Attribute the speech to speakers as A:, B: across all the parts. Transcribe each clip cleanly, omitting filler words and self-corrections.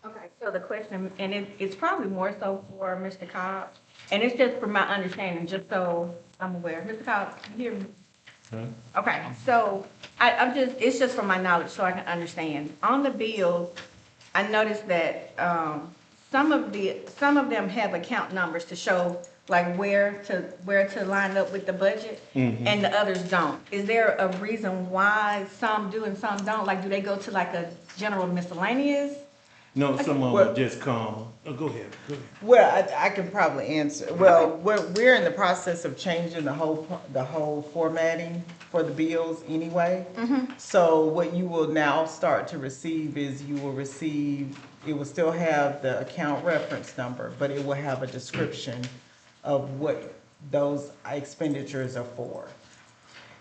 A: Okay, so the question, and it's probably more so for Mr. Cobb, and it's just from my understanding, just so I'm aware. Mr. Cobb, you hear me? Okay, so I'm just, it's just from my knowledge, so I can understand. On the bills, I noticed that, some of them have account numbers to show like where to line up with the budget, and the others don't. Is there a reason why some do and some don't? Like, do they go to like a general miscellaneous?
B: No, some of
C: Well,
B: them just come. Oh, go ahead.
C: well, I can probably answer. Well, we're in the process of changing the whole formatting for the bills anyway. So what you will now start to receive is you will receive, it will still have the account reference number, but it will have a description of what those expenditures are for.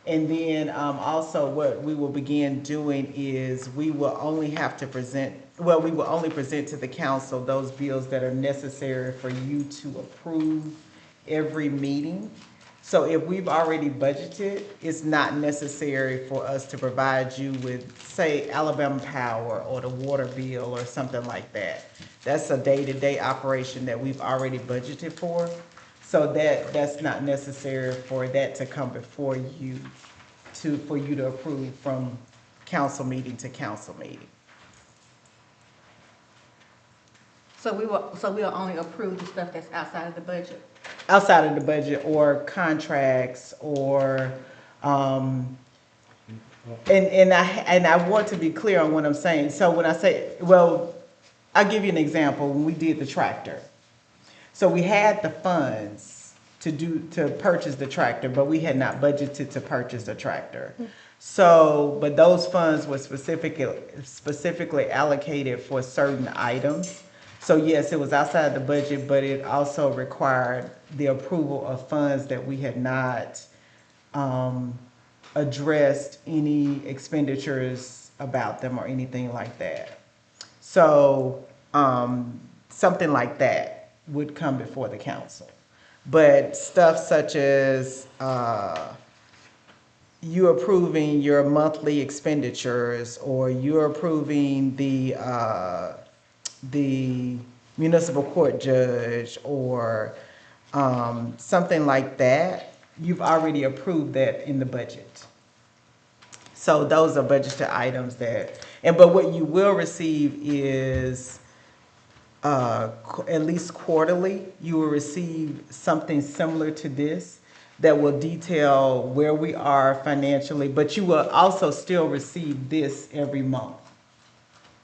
C: And then also what we will begin doing is we will only have to present, well, we will only present to the council those bills that are necessary for you to approve every meeting. So if we've already budgeted, it's not necessary for us to provide you with, say, Alabama Power or the water bill or something like that. That's a day-to-day operation that we've already budgeted for. So that's not necessary for that to come before you for you to approve from council meeting to council meeting.
A: So we'll only approve the stuff that's outside of the budget?
C: Outside of the budget or contracts or, and I want to be clear on what I'm saying. So when I say, well, I'll give you an example. When we did the tractor. So we had the funds to purchase the tractor, but we had not budgeted to purchase the tractor. So, but those funds were specifically allocated for certain items. So yes, it was outside the budget, but it also required the approval of funds that we had not addressed any expenditures about them or anything like that. So, something like that would come before the council. But stuff such as you approving your monthly expenditures, or you're approving the municipal court judge, or something like that, you've already approved that in the budget. So those are budgeted items but what you will receive is at least quarterly, you will receive something similar to this that will detail where we are financially, but you will also still receive this every month.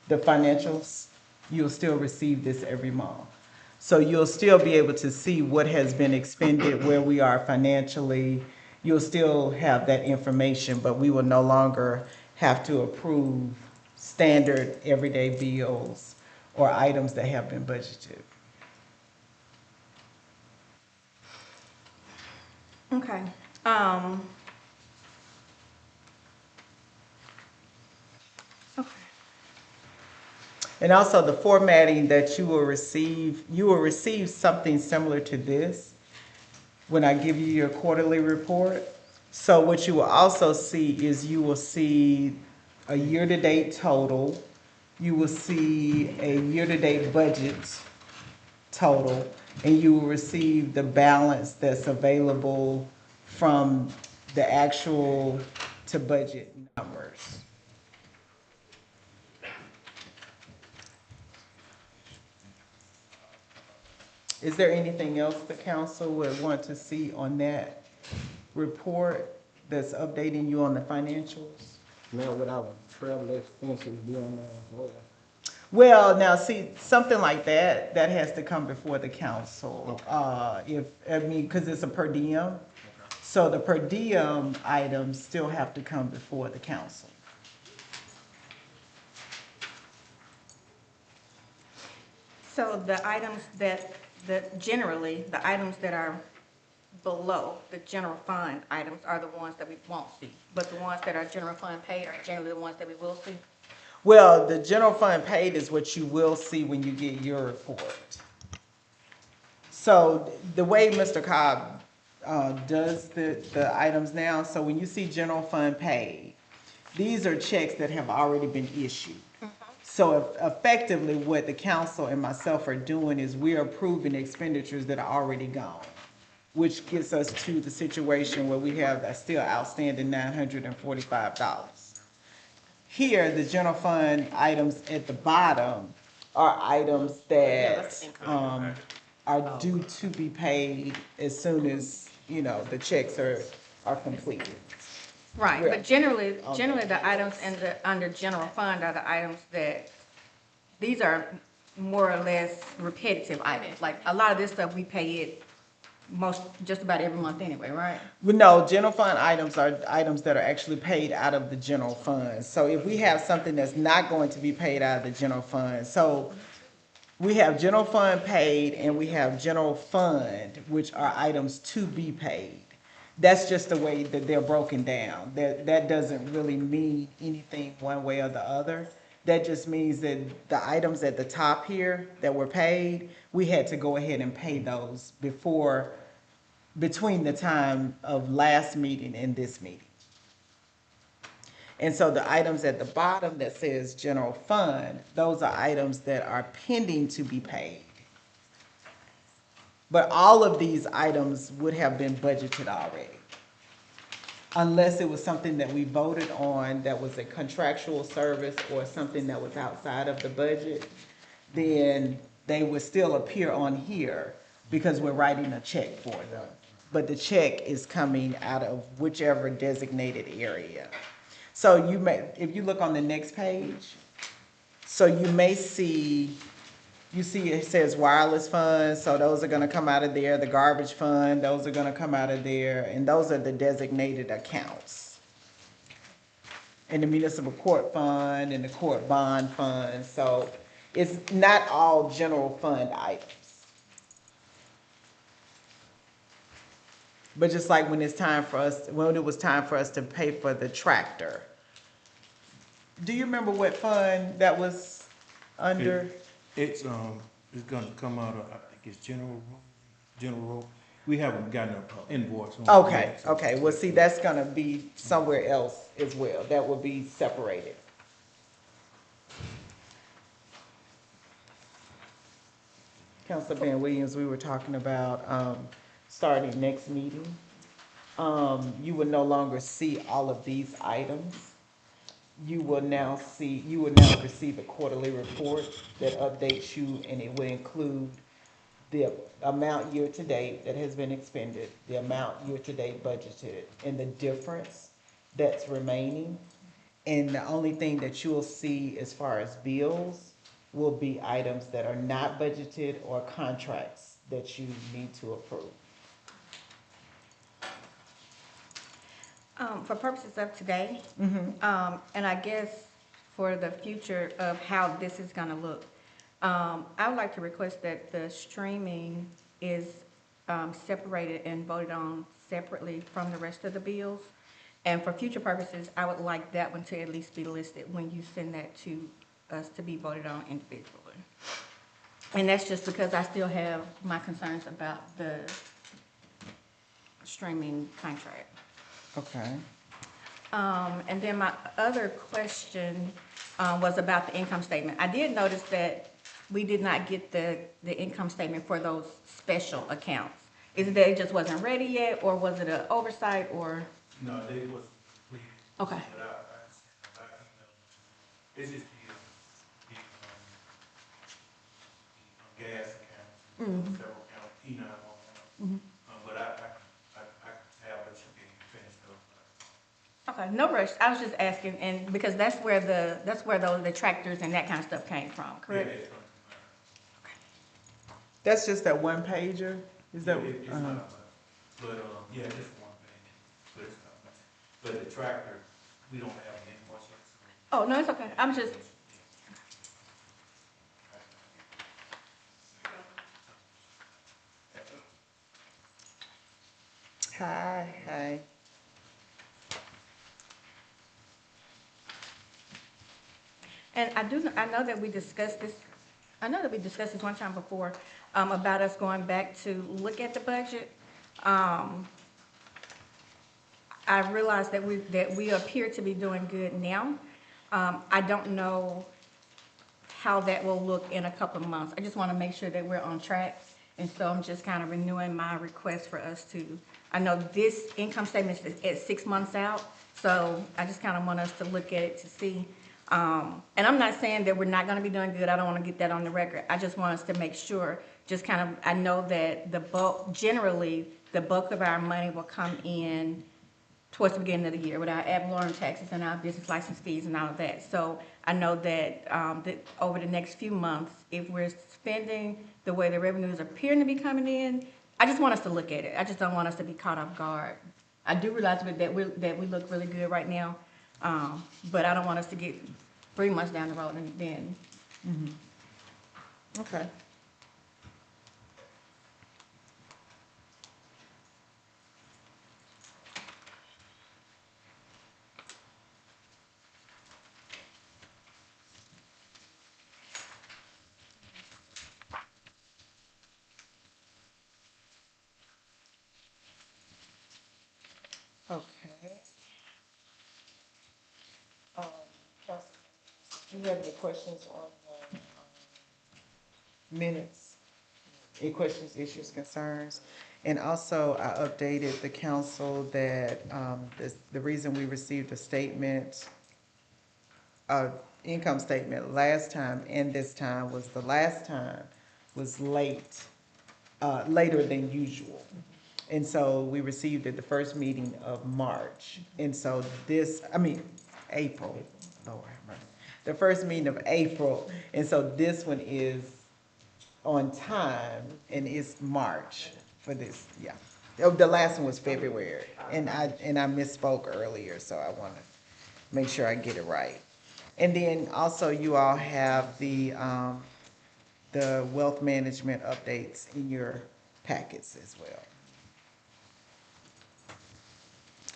C: The financials, you'll still receive this every month. So you'll still be able to see what has been expended, where we are financially. You'll still have that information, but we will no longer have to approve standard everyday bills or items that have been budgeted.
A: Okay. Okay.
C: And also the formatting that you will receive something similar to this when I give you your quarterly report. So what you will also see is you will see a year-to-date total. You will see a year-to-date budget total, and you will receive the balance that's available from the actual to budget numbers. Is there anything else the council would want to see on that report that's updating you on the financials?
D: Now, would our travel expenses be on there as well?
C: Well, now see, something like that has to come before the council. Because it's a per diem. So the per diem items still have to come before the council.
A: So the items generally, the items that are below the general fund items are the ones that we won't see. But the ones that are general fund paid are generally the ones that we will see.
C: Well, the general fund paid is what you will see when you get your report. So the way Mr. Cobb does the items now, so when you see general fund paid, these are checks that have already been issued. So effectively, what the council and myself are doing is we're approving expenditures that are already gone, which gets us to the situation where we have that still outstanding $945. Here, the general fund items at the bottom are items that, are due to be paid as soon as, the checks are completed.
A: Right,
C: Yeah.
A: but generally the items under general fund are the items that, these are more or less repetitive items. Like, a lot of this stuff, we pay it just about every month anyway, right?
C: But no, general fund items are items that are actually paid out of the general fund. So if we have something that's not going to be paid out of the general fund, so we have general fund paid and we have general fund, which are items to be paid. That's just the way that they're broken down. That doesn't really mean anything one way or the other. That just means that the items at the top here that were paid, we had to go ahead and pay those between the time of last meeting and this meeting. And so the items at the bottom that says general fund, those are items that are pending to be paid. But all of these items would have been budgeted already. Unless it was something that we voted on that was a contractual service or something that was outside of the budget, then they would still appear on here because we're writing a check for them. But the check is coming out of whichever designated area. So if you look on the next page, so you may see, it says wireless funds, so those are gonna come out of there. The garbage fund, those are gonna come out of there, and those are the designated accounts. And the municipal court fund and the court bond fund, so it's not all general fund items. But just like when it was time for us to pay for the tractor. Do you remember what fund that was under?
B: It's gonna come out of, I think it's general, we haven't gotten an invoice on it
C: Okay,
B: yet, so-
C: okay, well, see, that's gonna be somewhere else as well, that will be separated. Councilor Van Williams, we were talking about, starting next meeting. You will no longer see all of these items. You will now receive a quarterly report that updates you, and it will include the amount year-to-date that has been expended, the amount year-to-date budgeted, and the difference that's remaining. And the only thing that you'll see as far as bills will be items that are not budgeted or contracts that you need to approve.
A: For purposes of today, and I guess for the future of how this is gonna look, I would like to request that the streaming is separated and voted on separately from the rest of the bills. And for future purposes, I would like that one to at least be listed when you send that to us to be voted on individually. And that's just because I still have my concerns about the streaming contract.
C: Okay.
A: And then my other question was about the income statement. I did notice that we did not get the income statement for those special accounts. Is it that it just wasn't ready yet, or was it an oversight, or?
B: No, they was,
A: Okay.
B: it's just the gas account, several accounts, E911. But I have what you can finish up.
A: Okay, no rush. I was just asking, and because that's where the tractors and that kind of stuff came from, correct?
B: Yeah, it's gonna
C: That's just that one pager? Is that?
B: It's not much, but, yeah, just one thing, but it's not much. But the tractor, we don't have an invoice yet, so.
A: Oh, no, it's okay. I'm just,
C: Hi.
A: and I know that we discussed this one time before, about us going back to look at the budget. I realize that we appear to be doing good now. I don't know how that will look in a couple of months. I just want to make sure that we're on track. And so I'm just kind of renewing my request for us to, I know this income statement is at 6 months out, so I just kind of want us to look at it to see. And I'm not saying that we're not going to be doing good. I don't want to get that on the record. I just want us to make sure, just kind of, I know that generally, the bulk of our money will come in towards the beginning of the year with our ad valorem taxes and our business license fees and all of that. So I know that, that over the next few months, if we're spending the way the revenues appearing to be coming in, I just want us to look at it. I just don't want us to be caught off guard. I do realize that we look really good right now, but I don't want us to get 3 months down the road and then.
C: Okay. Okay. Councilman, do you have any questions on the minutes? Any questions, issues, concerns? And also, I updated the council that the reason we received a statement, income statement last time and this time was the last time was late, later than usual. And so we received it the first meeting of March. And so April, Lord have mercy. The first meeting of April. And so this one is on time and it's March for this, yeah. Oh, the last one was February. And I misspoke earlier, so I want to make sure I get it right. And then also you all have the wealth management updates in your packets as well.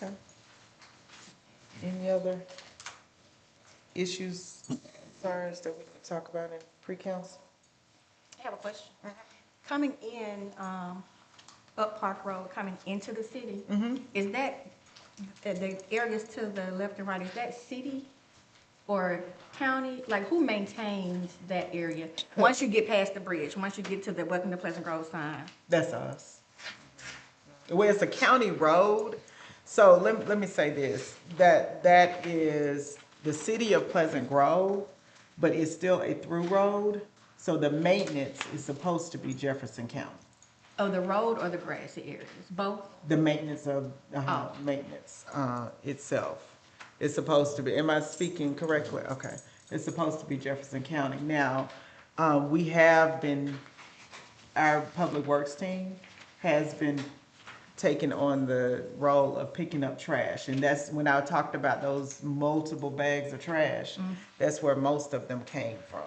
C: Okay. Any other issues, concerns that we can talk about in pre-council?
A: I have a question. Coming in, up Park Road, coming into the city, is that, the areas to the left and right, is that city or county? Like, who maintains that area? Once you get past the bridge, once you get to the Welcome to Pleasant Grove sign?
C: That's us. Well, it's a county road, so let me say this, that is the city of Pleasant Grove, but it's still a through road, so the maintenance is supposed to be Jefferson County.
A: Oh, the road or the grassy areas, both?
C: The maintenance of, maintenance, itself. It's supposed to be, am I speaking correctly? Okay. It's supposed to be Jefferson County. Now, we have been, our public works team has been taking on the role of picking up trash. And that's when I talked about those multiple bags of trash, that's where most of them came from.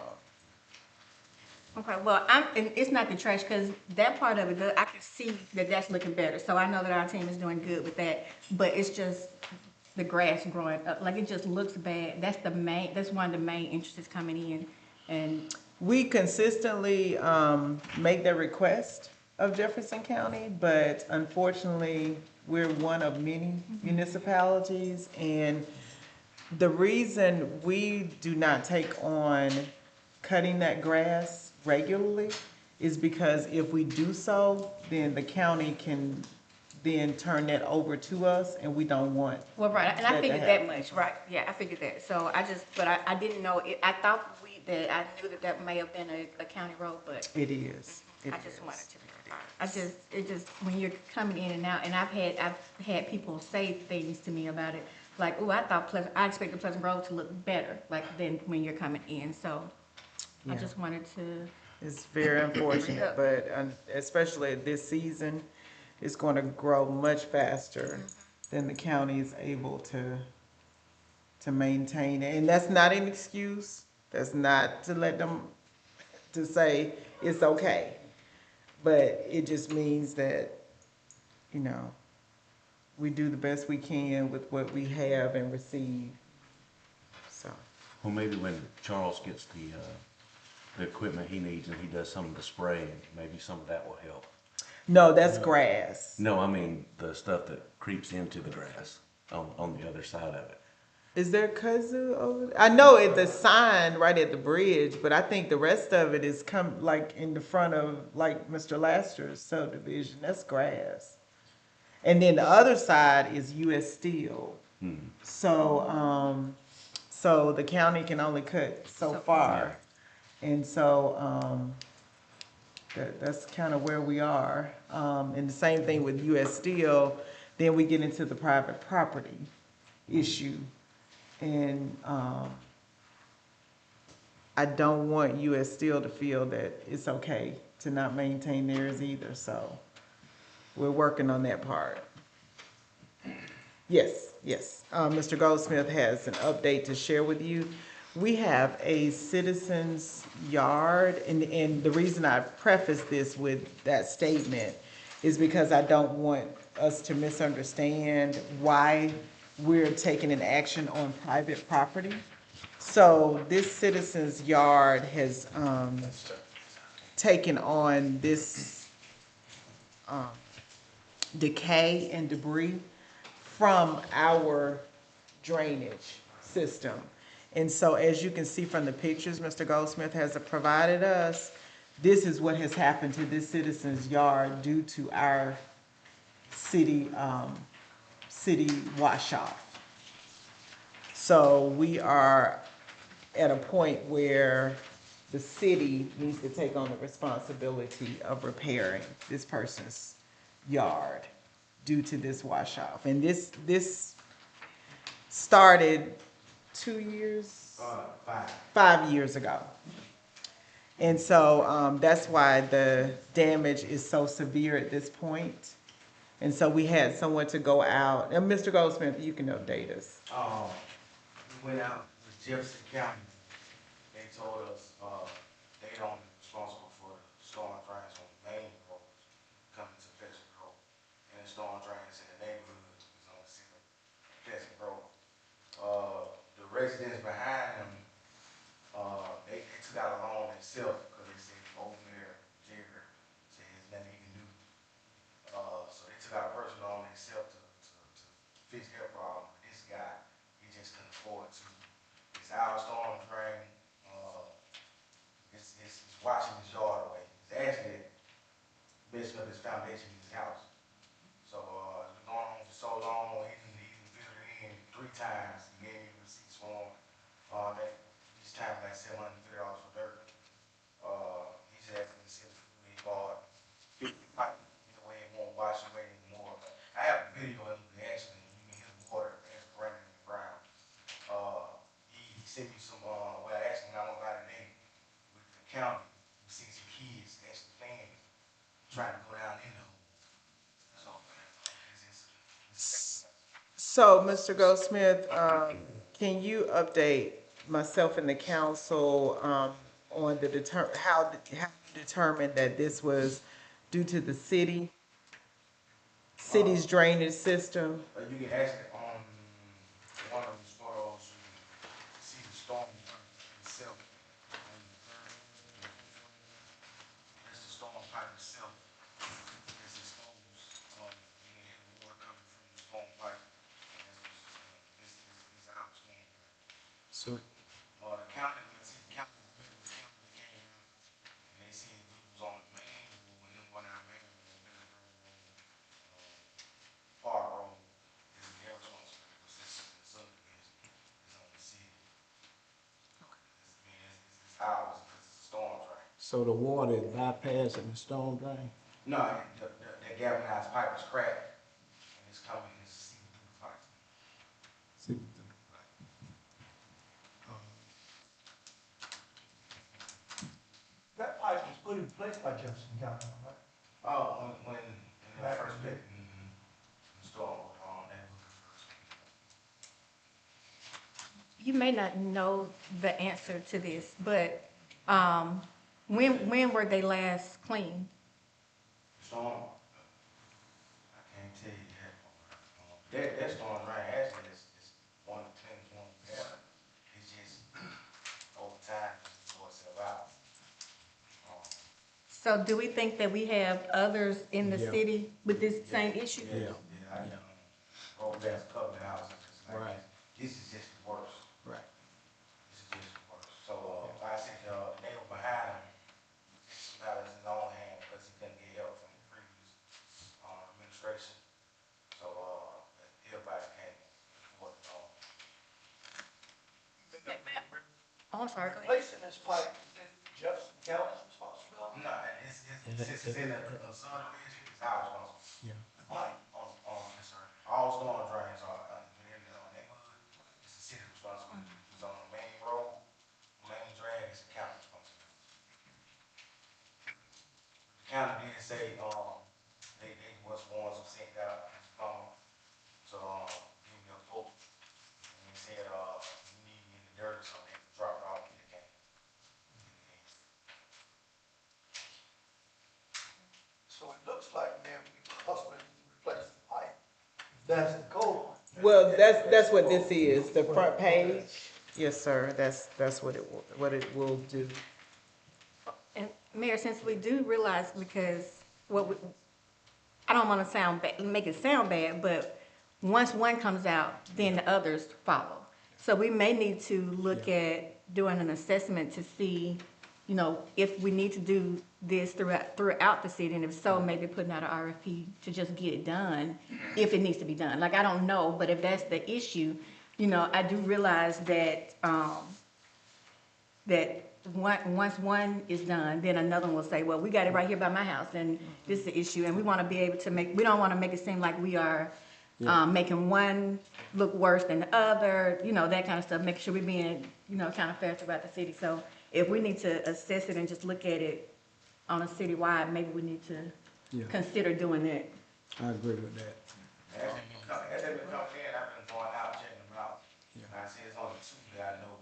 A: Okay, well, and it's not the trash, because that part of it, I can see that that's looking better. So I know that our team is doing good with that, but it's just the grass growing up, like it just looks bad. That's one of the main interests coming in. And
C: we consistently make the request of Jefferson County, but unfortunately, we're one of many municipalities, and the reason we do not take on cutting that grass regularly is because if we do so, then the county can then turn that over to us, and we don't want.
A: well, right, and I figured that much, right? Yeah, I figured that. So but I didn't know it. I thought I knew that may have been a county road, but
C: It is.
A: I just wanted to. It just when you're coming in and out, and I've had people say things to me about it, like, oh, I expected Pleasant Grove to look better, like than when you're coming in. So I
C: Yeah.
A: just wanted to.
C: It's very unfortunate, but especially this season, it's going to grow much faster than the county is able to maintain it. And that's not an excuse. That's not to let them, to say it's okay. But it just means that, we do the best we can with what we have and receive, so.
E: Well, maybe when Charles gets the equipment he needs and he does some of the spraying, maybe some of that will help.
C: No, that's grass.
E: No, I mean the stuff that creeps into the grass on the other side of it.
C: Is there kazoo over there? I know it's the sign right at the bridge, but I think the rest of it is like in the front of like Mr. Laster's subdivision. That's grass. And then the other side is US Steel. So, so the county can only cut so far. And so, that's kind of where we are. And the same thing with US Steel, then we get into the private property issue. And, I don't want US Steel to feel that it's okay to not maintain theirs either, so we're working on that part. Yes, yes. Mr. Goldsmith has an update to share with you. We have a citizen's yard, and the reason I preface this with that statement is because I don't want us to misunderstand why we're taking an action on private property. So this citizen's yard has, taken on this, decay and debris from our drainage system. And so as you can see from the pictures Mr. Goldsmith has provided us, this is what has happened to this citizen's yard due to our city, city wash off. So we are at a point where the city needs to take on the responsibility of repairing this person's yard due to this wash off. And this started 2 years? 5 years ago. And so, that's why the damage is so severe at this point. And so we had someone to go out, and Mr. Goldsmith, you can update us.
F: We went out with Jefferson County. They told us, they don't responsible for the storm drains on the main roads coming to Pleasant Road. And the storm drains in the neighborhood is on the city of Pleasant Road. The residents behind them, they took out a loan themselves because they said over there, Jerry said there's nothing he can do. So they took out a personal loan themselves to fix their problem. This guy, he just couldn't afford to. It's our storm drain, it's washing his yard away. It's actually messing up his foundation in his house. So, it's been going on for so long, he done filled it in 3 times, he gave me receipts for him. Each time like $750 for dirt. He's asking me to see if we bought 50 pipe, the way it won't wash away anymore. I have a video of him actually, you can hear the water as running in the ground. He sent me some, well, actually, I went by today with the county, we see some kids actually playing, trying to go down in the hole. So, it's
C: So, Mr. Goldsmith, can you update myself and the council, on the how you determined that this was due to the city's drainage system?
F: you can actually, one of these photos, you see the storm itself. That's the storm pipe itself. It's exposed. You can hear the water coming from the storm pipe. This is our storm pipe.
D: So,
F: The county, the county came out and they seen it was on the main road and then went out main road, Park Road. Is their responsibility because this subdivision is on the city. It's ours because it's a storm drain.
D: so the water is bypassing the storm drain?
F: No, the galvanized pipe is cracked and it's coming, it's seeping through the pipe.
D: See,
G: That pipe was put in place by Jefferson County, right?
F: Oh, when the first bit, the storm, that was the first bit.
A: You may not know the answer to this, but, when were they last cleaned?
F: Storm, I can't tell you that. That storm drain actually is one of the cleanest ones we have. It's just over time, it's wore itself out.
A: So do we think that we have others in the
D: Yeah.
A: city with this same issue?
F: Yeah, I, over there, a couple of houses, just like
D: Right.
F: this. This is just the
A: I'm sorry, go ahead.
G: Replacing this pipe, is it Jefferson County's responsibility?
F: No, since it's in a subdivision, it's our responsibility. The pipe yes, sir. All storm drains are, within the neighborhood, it's the city's responsibility. It's on the main road, main drag is the county's responsibility. The county did say, they was ones who sent out this phone to, give me a quote. And they said, you need in the dirt or something, drop it off if you can.
G: So it looks like they're possibly replacing the pipe. That's the goal.
C: Well, that's what this is, the front page. Yes, sir, that's what it will do.
A: And Mayor, since we do realize, because I don't want to sound bad, make it sound bad, but once one comes out, then the others follow. So we may need to look at doing an assessment to see, you know, if we need to do this throughout the city, and if so, maybe putting out an RFP to just get it done, if it needs to be done. Like, I don't know, but if that's the issue, you know, I do realize that, once one is done, then another one will say, well, we got it right here by my house, and this is the issue, and we want to be able to we don't want to make it seem like we are making one look worse than the other, you know, that kind of stuff, make sure we're being, you know, kind of fair throughout the city. So if we need to assess it and just look at it on a citywide, maybe we need to consider doing that.
D: I agree with that.
F: As they've been coming in, I've been going out, checking them out.
D: Yeah.
F: And I see it's only two that I know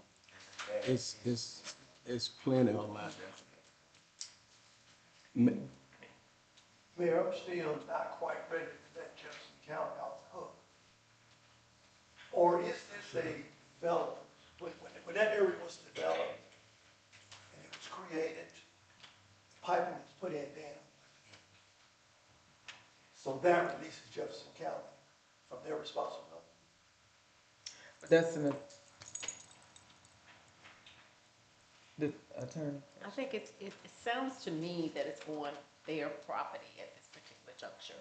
F: that's bad.
D: It's plenty of them out there.
G: Mayor, I'm still not quite ready to let Jefferson County off the hook. Or is this a development, when that area was developed and it was created, piping was put in then. So that releases Jefferson County from their responsibility.
C: That's the attorney.
H: I think it sounds to me that it's on their property at this particular juncture.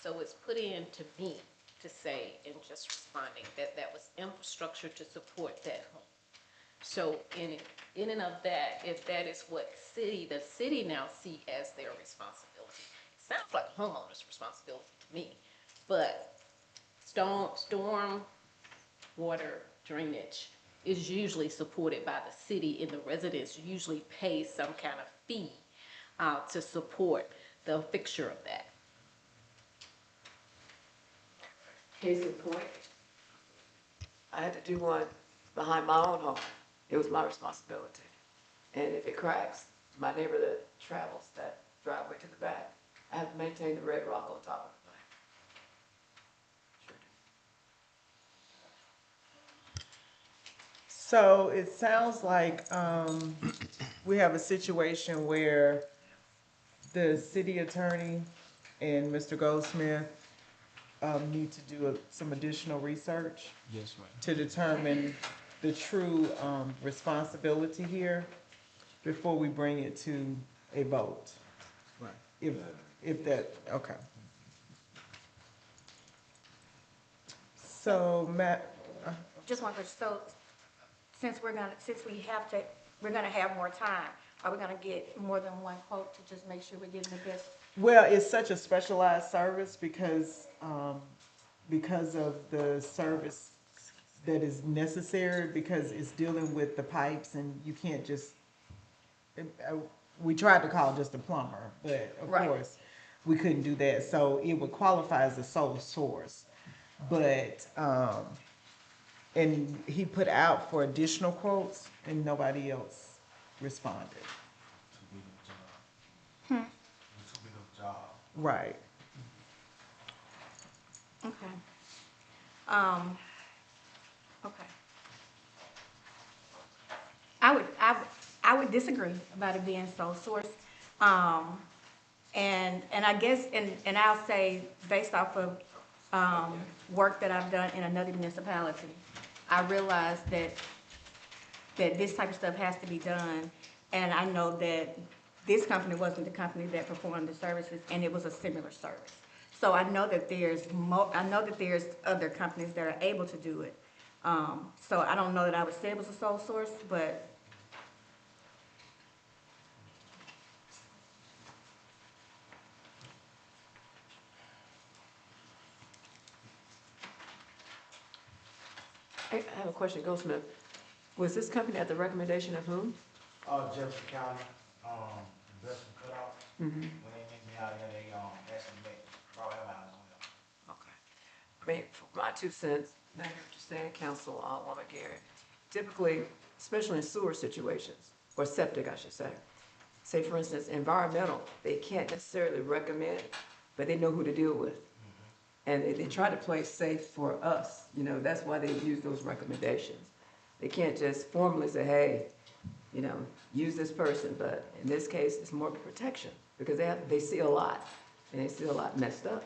H: So it's put in to me to say, in just responding, that was infrastructure to support that home. So in and of that, if that is what the city now see as their responsibility, it sounds like a homeowner's responsibility to me. But storm water drainage is usually supported by the city, and the residents usually pay some kind of fee to support the fixture of that.
I: Case in point, I had to do one behind my own home. It was my responsibility. And if it cracks, my neighbor that travels that driveway to the back, I have to maintain the red rock on top of the thing.
C: So it sounds like, we have a situation where the city attorney and Mr. Goldsmith, need to do some additional research
D: Yes, ma'am.
C: to determine the true, responsibility here before we bring it to a vote.
D: Right.
C: If that, okay. So, Matt,
A: Just one question, so since we're gonna have more time, are we gonna get more than one quote to just make sure we're getting the best?
C: well, it's such a specialized service because of the service that is necessary, because it's dealing with the pipes and you can't just, we tried to call just a plumber, but of
A: Right.
C: course, we couldn't do that, so it would qualify as a sole source. But, and he put out for additional quotes and nobody else responded.
F: Too big of a job. Too big of a job.
C: Right.
A: Okay. Okay. I would disagree about it being sole source. And I guess, and I'll say, based off of, work that I've done in another municipality, I realized that this type of stuff has to be done. And I know that this company wasn't the company that performed the services, and it was a similar service. So I know that there's other companies that are able to do it. So I don't know that I would say it was a sole source, but
I: I have a question, Goldsmith. Was this company at the recommendation of whom?
F: Jefferson County, investment cutout, when they meet me out here, they, asked me to make, brought him out as well.
I: Okay. I mean, for my 2 cents, I hear what you're saying, Council, Woman Gary. Typically, especially in sewer situations, or septic, I should say for instance, environmental, they can't necessarily recommend, but they know who to deal with. And they try to play safe for us, you know, that's why they use those recommendations. They can't just formally say, hey, you know, use this person, but in this case, it's more of a protection, because they see a lot, and they see a lot messed up.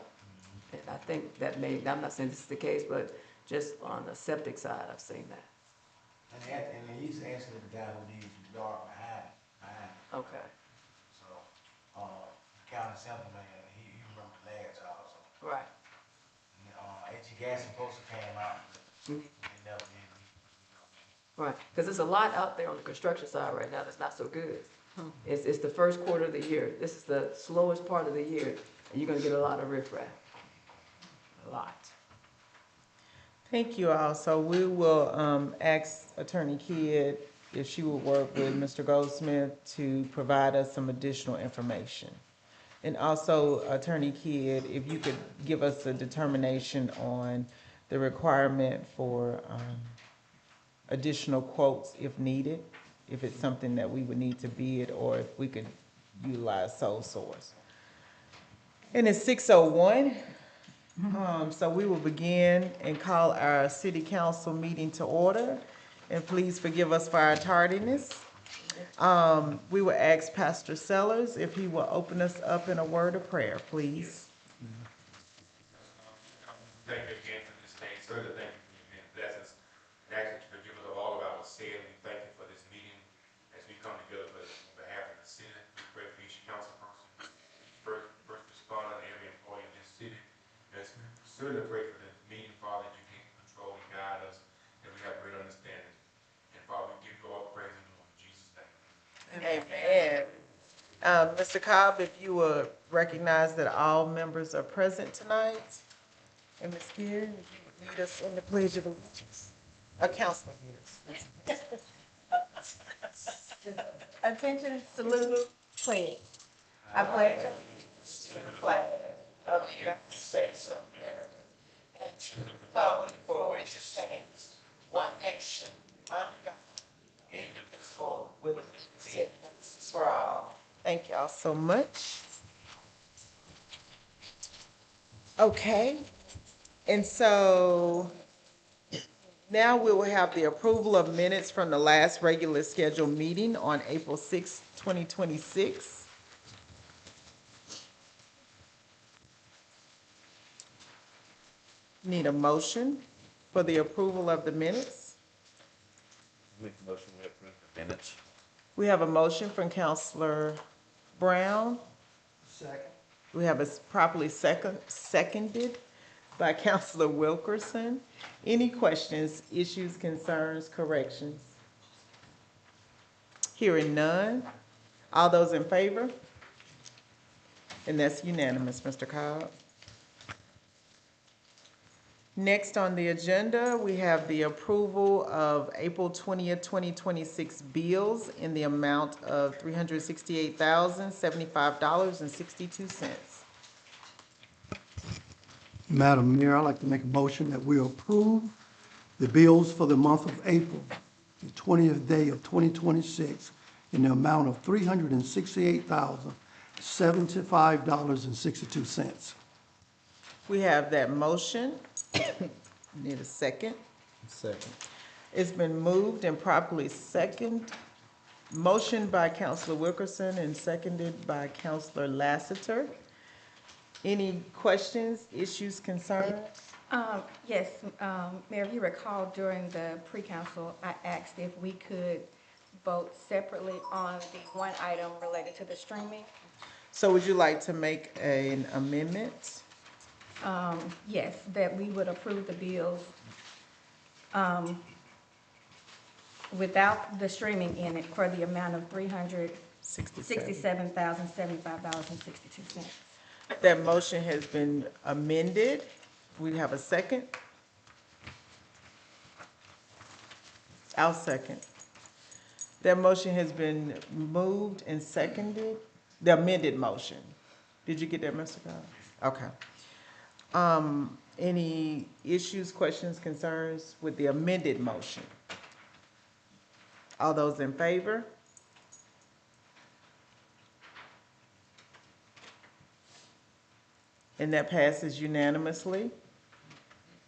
I: And I think that I'm not saying this is the case, but just on the septic side, I've seen that.
F: And he's asking the guy who needs the yard behind.
I: Okay.
F: So, the county assemblyman, he remembered the last job, so.
I: Right.
F: H.E. Gas and Poster came out, but they never did.
I: Right, because there's a lot out there on the construction side right now that's not so good. It's the first quarter of the year. This is the slowest part of the year, and you're gonna get a lot of riffraff. A lot.
C: Thank you all. So we will ask Attorney Kidd if she will work with Mr. Goldsmith to provide us some additional information. And also, Attorney Kidd, if you could give us a determination on the requirement for additional quotes if needed, if it's something that we would need to bid, or if we could utilize sole source. And it's 6:01. So we will begin and call our city council meeting to order. And please forgive us for our tardiness. We will ask Pastor Sellers if he will open us up in a word of prayer, please.
B: Thank you again for this day. Sir, thank you for your many blessings. And ask that you forgive us of all of our sins. We thank you for this meeting as we come together on behalf of the city. We pray for each council person, first responder, and every employee in this city. Let's certainly pray for this meeting, Father, that you can control and guide us, that we have great understanding. And Father, we give you all the praise and glory in Jesus' name.
C: Amen. Mr. Cobb, if you will recognize that all members are present tonight. And Ms. Geary, if you would lead us in the Pledge of Allegiance. Councilman Geary.
A: Attention, salute, pledge. I pledge allegiance to the flag of the United States of America and to the republic for which it stands, one nation, under God, indivisible, with liberty and justice for all.
C: Thank y'all so much. Okay, and so now we will have the approval of minutes from the last regular scheduled meeting on April 6, 2026. Need a motion for the approval of the minutes.
E: Make a motion to approve the minutes.
C: We have a motion from Counselor Brown.
G: Second.
C: We have a properly seconded by Counselor Wilkerson. Any questions, issues, concerns, corrections? Hearing none. All those in favor? And that's unanimous, Mr. Cobb. Next on the agenda, we have the approval of April 20th, 2026 bills in the amount of $368,075.62.
G: Madam Mayor, I'd like to make a motion that we approve the bills for the month of April, the 20th day of 2026, in the amount of $368,075.62.
C: We have that motion. Need a second?
D: Second.
C: It's been moved and properly motioned by Counselor Wilkerson and seconded by Counselor Lassiter. Any questions, issues, concerns?
A: Yes, Mayor, if you recall during the pre-council, I asked if we could vote separately on the one item related to the streaming.
C: So would you like to make an amendment?
A: Yes, that we would approve the bills without the streaming in it for the amount of $367,075.62.
C: That motion has been amended. We have a second. I'll second. That motion has been moved and seconded, the amended motion. Did you get that, Mr. Cobb? Okay. Any issues, questions, concerns with the amended motion? All those in favor? And that passes unanimously.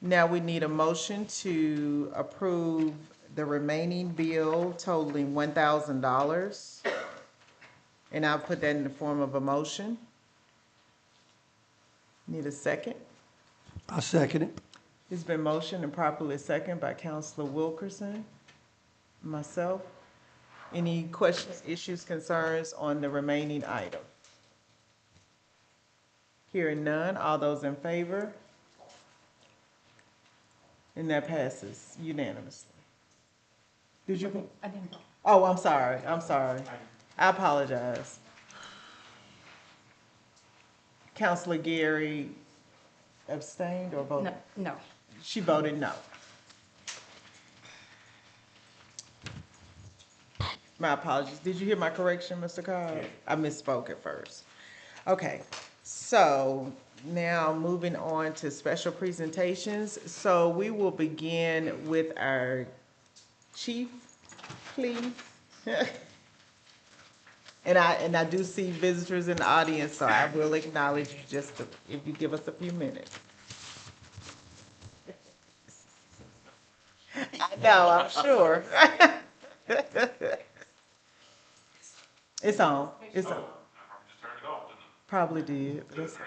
C: Now we need a motion to approve the remaining bill totaling $1,000. And I'll put that in the form of a motion. Need a second?
G: I second it.
C: It's been motioned and properly seconded by Counselor Wilkerson, myself. Any questions, issues, concerns on the remaining item? Hearing none, all those in favor? And that passes unanimously. Did you?
A: I didn't.
C: Oh, I'm sorry, I apologize. Counselor Gary abstained or voted?
A: No, no.
C: She voted no. My apologies. Did you hear my correction, Mr. Cobb? I misspoke at first. Okay, so now moving on to special presentations. So we will begin with our chief, please. And I do see visitors in the audience, so I will acknowledge you if you give us a few minutes. I know, I'm sure. It's on, it's on.
B: Just turned it off, didn't I?
C: Probably did.
B: Turn it off.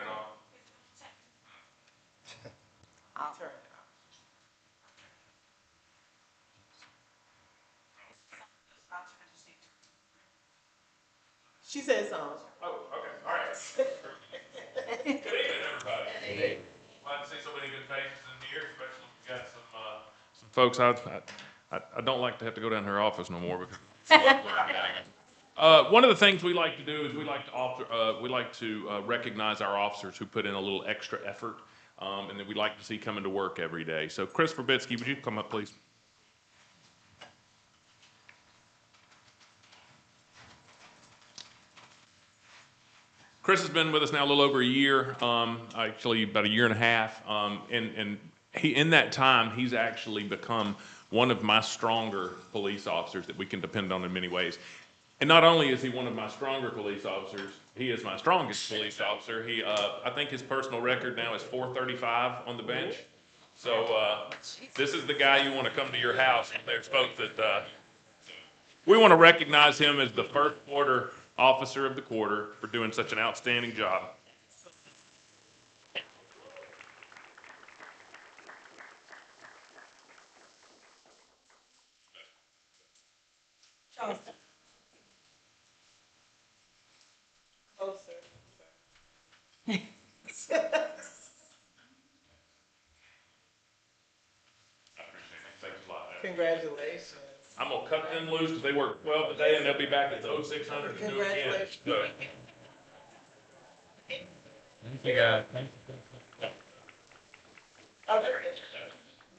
C: She said it's on.
B: Oh, okay, all right. Good evening, everybody. Glad to see so many good faces in here, especially if we got some folks. I don't like to have to go down to her office no more because. One of the things we like to do is we like to recognize our officers who put in a little extra effort, and that we like to see coming to work every day. So, Chris Verbitsky, would you come up, please? Chris has been with us now a little over a year, actually about a year and a half, and in that time, he's actually become one of my stronger police officers that we can depend on in many ways. And not only is he one of my stronger police officers, he is my strongest police officer. I think his personal record now is 435 on the bench. So this is the guy you want to come to your house. There's folks that we want to recognize him as the first quarter officer of the quarter for doing such an outstanding job. I appreciate it. Thanks a lot.
C: Congratulations.
B: I'm gonna cut them loose because they work 12 a day and they'll be back at the 0600 to do it again.
C: Congratulations.
B: So,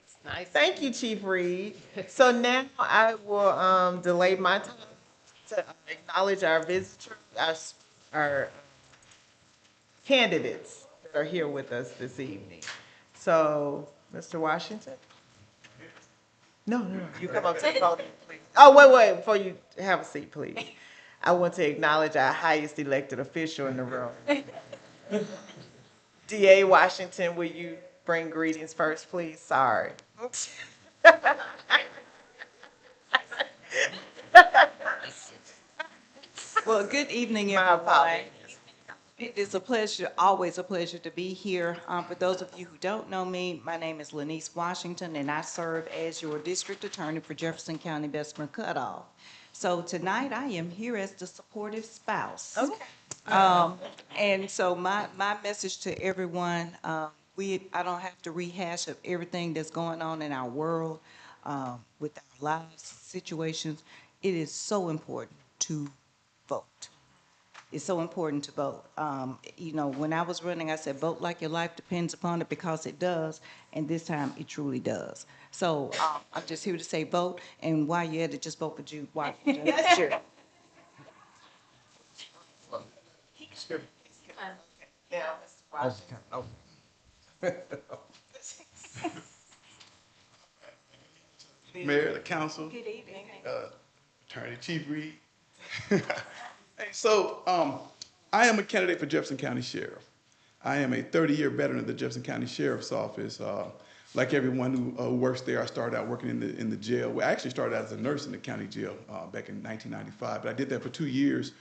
H: It's nice.
C: Thank you, Chief Reed. So now I will delay my time to acknowledge our visitors, our candidates that are here with us this evening. So, Mr. Washington? No, you come up to the podium, please. Oh, wait, before you have a seat, please. I want to acknowledge our highest elected official in the room. DA Washington, will you bring greetings first, please? Sorry.
J: Well, good evening,
C: My
J: everyone.
C: apologies.
J: It is a pleasure, always a pleasure to be here. For those of you who don't know me, my name is Lanice Washington, and I serve as your district attorney for Jefferson County Bessemer Cutoff. So tonight, I am here as the supportive spouse.
C: Okay.
J: And so my message to everyone, I don't have to rehash of everything that's going on in our world, with our lives, situations. It is so important to vote. it's so important to vote. You know, when I was running, I said, vote like your life depends upon it, because it does, and this time it truly does. So I'm just here to say vote, and while you're at it, just vote for Jude Washington. Sure.
C: Now, Mr. Washington.
K: Mayor, the council,
J: Good evening.
K: Attorney Chief Reed. Hey, so, I am a candidate for Jefferson County Sheriff. I am a 30-year veteran of the Jefferson County Sheriff's Office. Like everyone who works there, I started out working in the jail. Well, I actually started out as a nurse in the county jail back in 1995, but I did that for 2 years.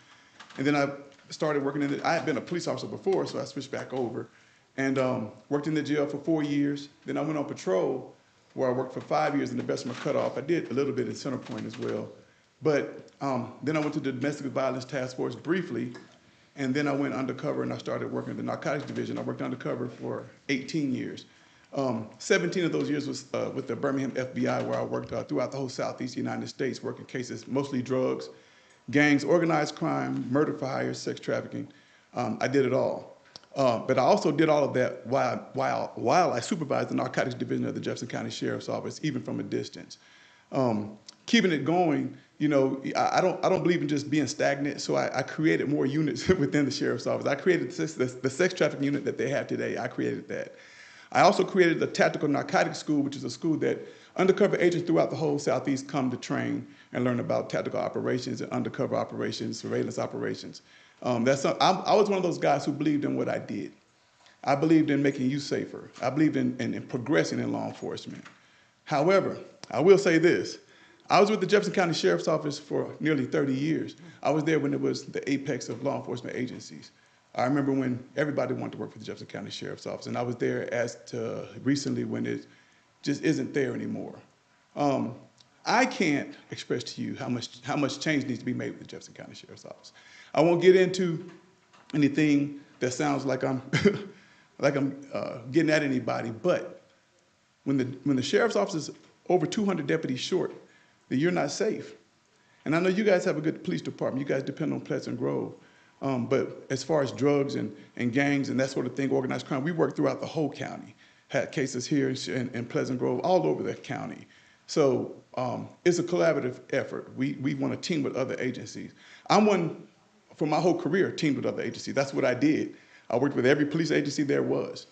K: And then I started working I had been a police officer before, so I switched back over and worked in the jail for 4 years. Then I went on patrol, where I worked for 5 years in the Bessemer Cutoff. I did a little bit in Centerpoint as well. But then I went to the Domestic Violence Task Force briefly, and then I went undercover and I started working in the Narcotics Division. I worked undercover for 18 years. 17 of those years was with the Birmingham FBI, where I worked throughout the whole Southeast United States, working cases, mostly drugs, gangs, organized crime, murder for hire, sex trafficking. I did it all. But I also did all of that while I supervised the Narcotics Division of the Jefferson County Sheriff's Office, even from a distance. Keeping it going, you know, I don't believe in just being stagnant, so I created more units within the Sheriff's Office. I created the sex trafficking unit that they have today. I created that. I also created the Tactical Narcotics School, which is a school that undercover agents throughout the whole Southeast come to train and learn about tactical operations and undercover operations, surveillance operations. I was one of those guys who believed in what I did. I believed in making you safer. I believed in progressing in law enforcement. However, I will say this. I was with the Jefferson County Sheriff's Office for nearly 30 years. I was there when it was the apex of law enforcement agencies. I remember when everybody wanted to work for the Jefferson County Sheriff's Office, and I was there as to recently when it just isn't there anymore. I can't express to you how much change needs to be made with the Jefferson County Sheriff's Office. I won't get into anything that sounds like I'm getting at anybody, but when the sheriff's office is over 200 deputies short, then you're not safe. And I know you guys have a good police department. You guys depend on Pleasant Grove. But as far as drugs and gangs and that sort of thing, organized crime, we work throughout the whole county. Had cases here in Pleasant Grove, all over the county. So it's a collaborative effort. We want to team with other agencies. I'm one, for my whole career, teamed with other agencies. That's what I did. I worked with every police agency there was.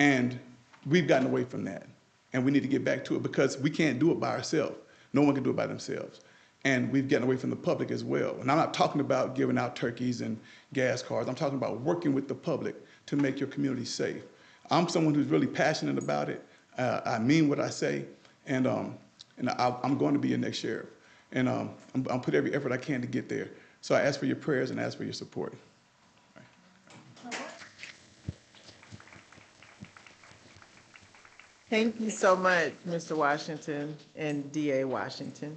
K: And we've gotten away from that. And we need to get back to it because we can't do it by ourselves. No one can do it by themselves. And we've gotten away from the public as well. And I'm not talking about giving out turkeys and gas cards. I'm talking about working with the public to make your community safe. I'm someone who's really passionate about it. I mean what I say. And I'm going to be your next sheriff. And I'm put every effort I can to get there. So I ask for your prayers and ask for your support.
C: Thank you so much, Mr. Washington and DA Washington.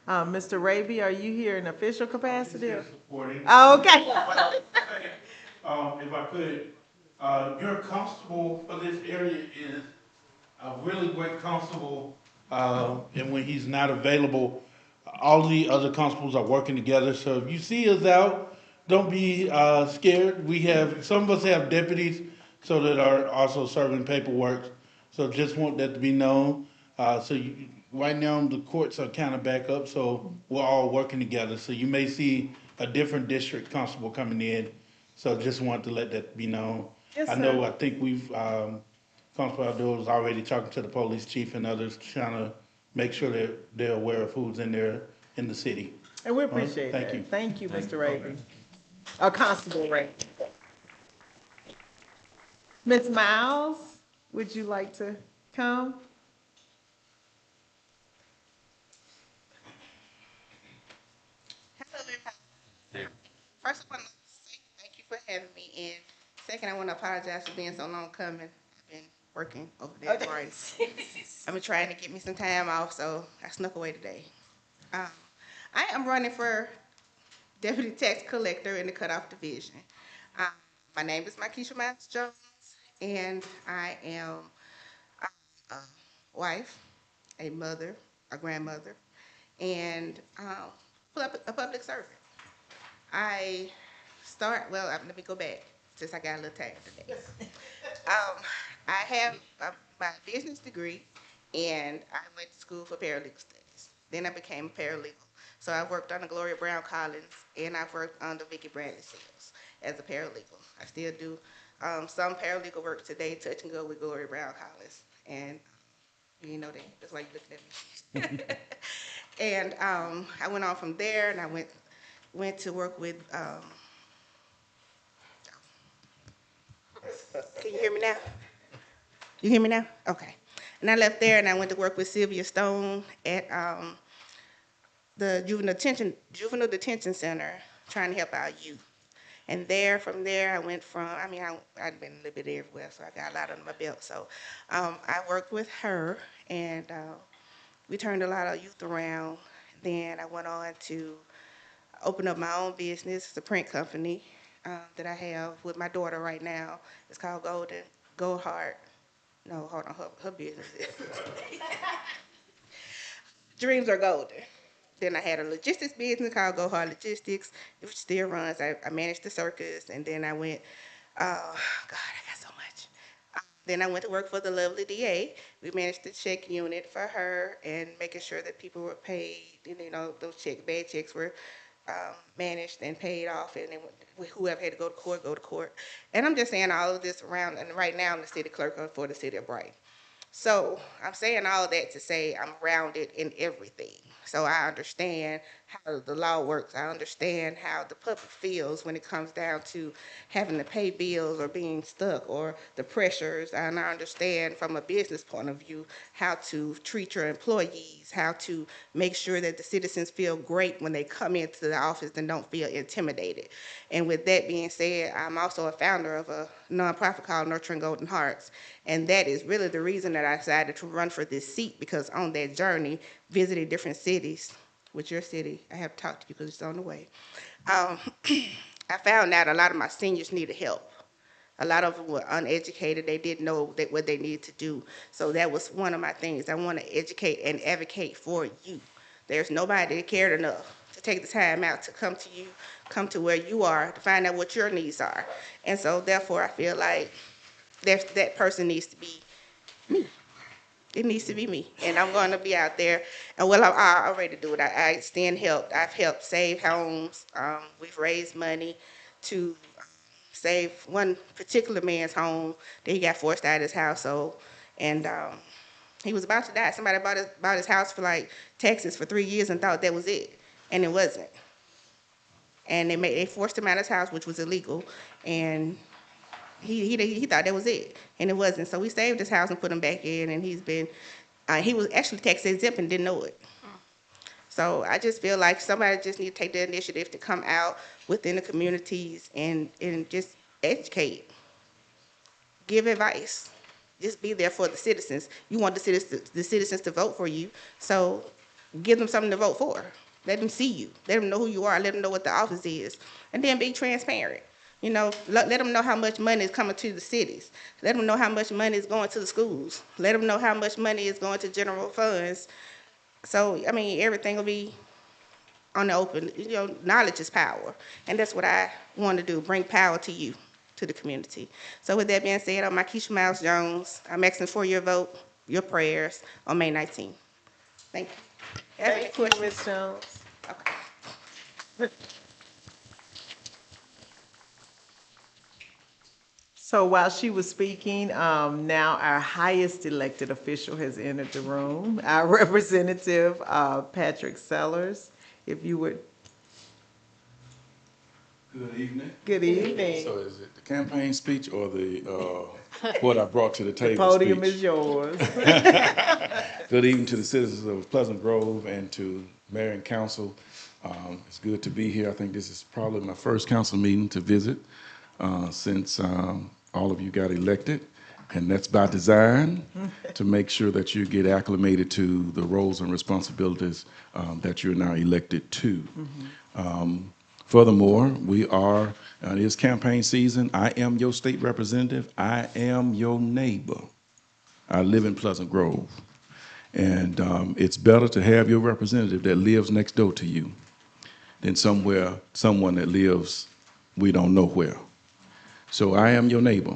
C: Mr. Raby, are you here in official capacity? Oh, okay.
L: If I could, your constable for this area is a really great constable, and when he's not available, all the other constables are working together. So if you see us out, don't be scared. Some of us have deputies, so that are also serving paperwork. So just want that to be known. Right now the courts are kind of back up, so we're all working together. So you may see a different district constable coming in. So just want to let that be known.
C: Yes,
L: I
C: sir.
L: know, I think Constable Abdul was already talking to the police chief and others, trying to make sure that they're aware of who's in there in the city.
C: And we appreciate that.
L: Thank you.
C: Thank you, Mr. Raby. Constable Raby. Ms. Miles, would you like to come?
M: Hello, everybody. First, I want to say thank you for having me. And second, I want to apologize for being so long coming. I've been working over there. Right. I've been trying to get me some time off, so I snuck away today. I am running for Deputy Tax Collector in the Cutoff Division. My name is Markeisha Miles Jones, and I am a wife, a mother, a grandmother, and a public servant. I let me go back, since I got a little time today. I have my business degree, and I went to school for paralegal studies. Then I became a paralegal. So I worked under Gloria Brown Collins, and I've worked under Vicki Bradley Sales as a paralegal. I still do some paralegal work today, touch and go with Gloria Brown Collins. And you know that, that's why you're looking at me. And I went on from there, and I went to work with, can you hear me now? You hear me now? Okay. And I left there, and I went to work with Sylvia Stone at the Juvenile Detention Center, trying to help our youth. And from there, I went from, I'd been a little bit everywhere, so I got a lot under my belt. So I worked with her, and we turned a lot of youth around. Then I went on to open up my own business, it's a print company that I have with my daughter right now. It's called Goldheart. No, hold on, her business is Dreams Are Golden. Then I had a logistics business called Go Hard Logistics, which still runs. I managed the circus, and then I went, oh, God, I got so much. Then I went to work for the lovely DA. We managed the check unit for her and making sure that people were paid, you know, those bad checks were managed and paid off, and then whoever had to go to court, go to court. And I'm just saying all of this around, and right now I'm the city clerk for the city of Brighton. So I'm saying all that to say I'm rounded in everything. So I understand how the law works. I understand how the public feels when it comes down to having to pay bills or being stuck or the pressures. And I understand from a business point of view how to treat your employees, how to make sure that the citizens feel great when they come into the office and don't feel intimidated. And with that being said, I'm also a founder of a nonprofit called Nurturing Golden Hearts. And that is really the reason that I decided to run for this seat, because on that journey, visiting different cities, with your city, I have to talk to you because it's on the way. I found out a lot of my seniors needed help. A lot of them were uneducated. They didn't know what they needed to do. So that was one of my things. I want to educate and advocate for you. There's nobody that cared enough to take the time out to come to you, come to where you are, to find out what your needs are. And so therefore, I feel like that person needs to be me. It needs to be me, and I'm going to be out there. And well, I already do it. I extend help. I've helped save homes. We've raised money to save one particular man's home that he got forced out of his household, and he was about to die. Somebody bought his house for like taxes for 3 years and thought that was it, and it wasn't. And they forced him out of his house, which was illegal, and he thought that was it, and it wasn't. So we saved his house and put him back in, and he was actually tax exempt and didn't know it. So I just feel like somebody just need to take the initiative to come out within the communities and just educate, give advice, just be there for the citizens. You want the citizens to vote for you, so give them something to vote for. Let them see you. Let them know who you are. Let them know what the office is, and then be transparent. You know, let them know how much money is coming to the cities. Let them know how much money is going to the schools. Let them know how much money is going to general funds. So, I mean, everything will be on the open. You know, knowledge is power. And that's what I want to do, bring power to you, to the community. So with that being said, I'm Keisha Miles Jones. I'm asking for your vote, your prayers on May 19th. Thank you.
C: Thank you, Ms. Jones.
M: Okay.
C: So while she was speaking, now our highest elected official has entered the room, our representative, Patrick Sellers, if you would.
K: Good evening.
C: Good evening.
K: So is it the campaign speech or the what I brought to the table
C: The podium
K: speech?
C: is yours.
K: Good evening to the citizens of Pleasant Grove and to Mayor and Council. It's good to be here. I think this is probably my first council meeting to visit since all of you got elected, and that's by design to make sure that you get acclimated to the roles and responsibilities that you're now elected to. Furthermore, it is campaign season. I am your state representative. I am your neighbor. I live in Pleasant Grove. And it's better to have your representative that lives next door to you than someone that lives we don't know where. So I am your neighbor.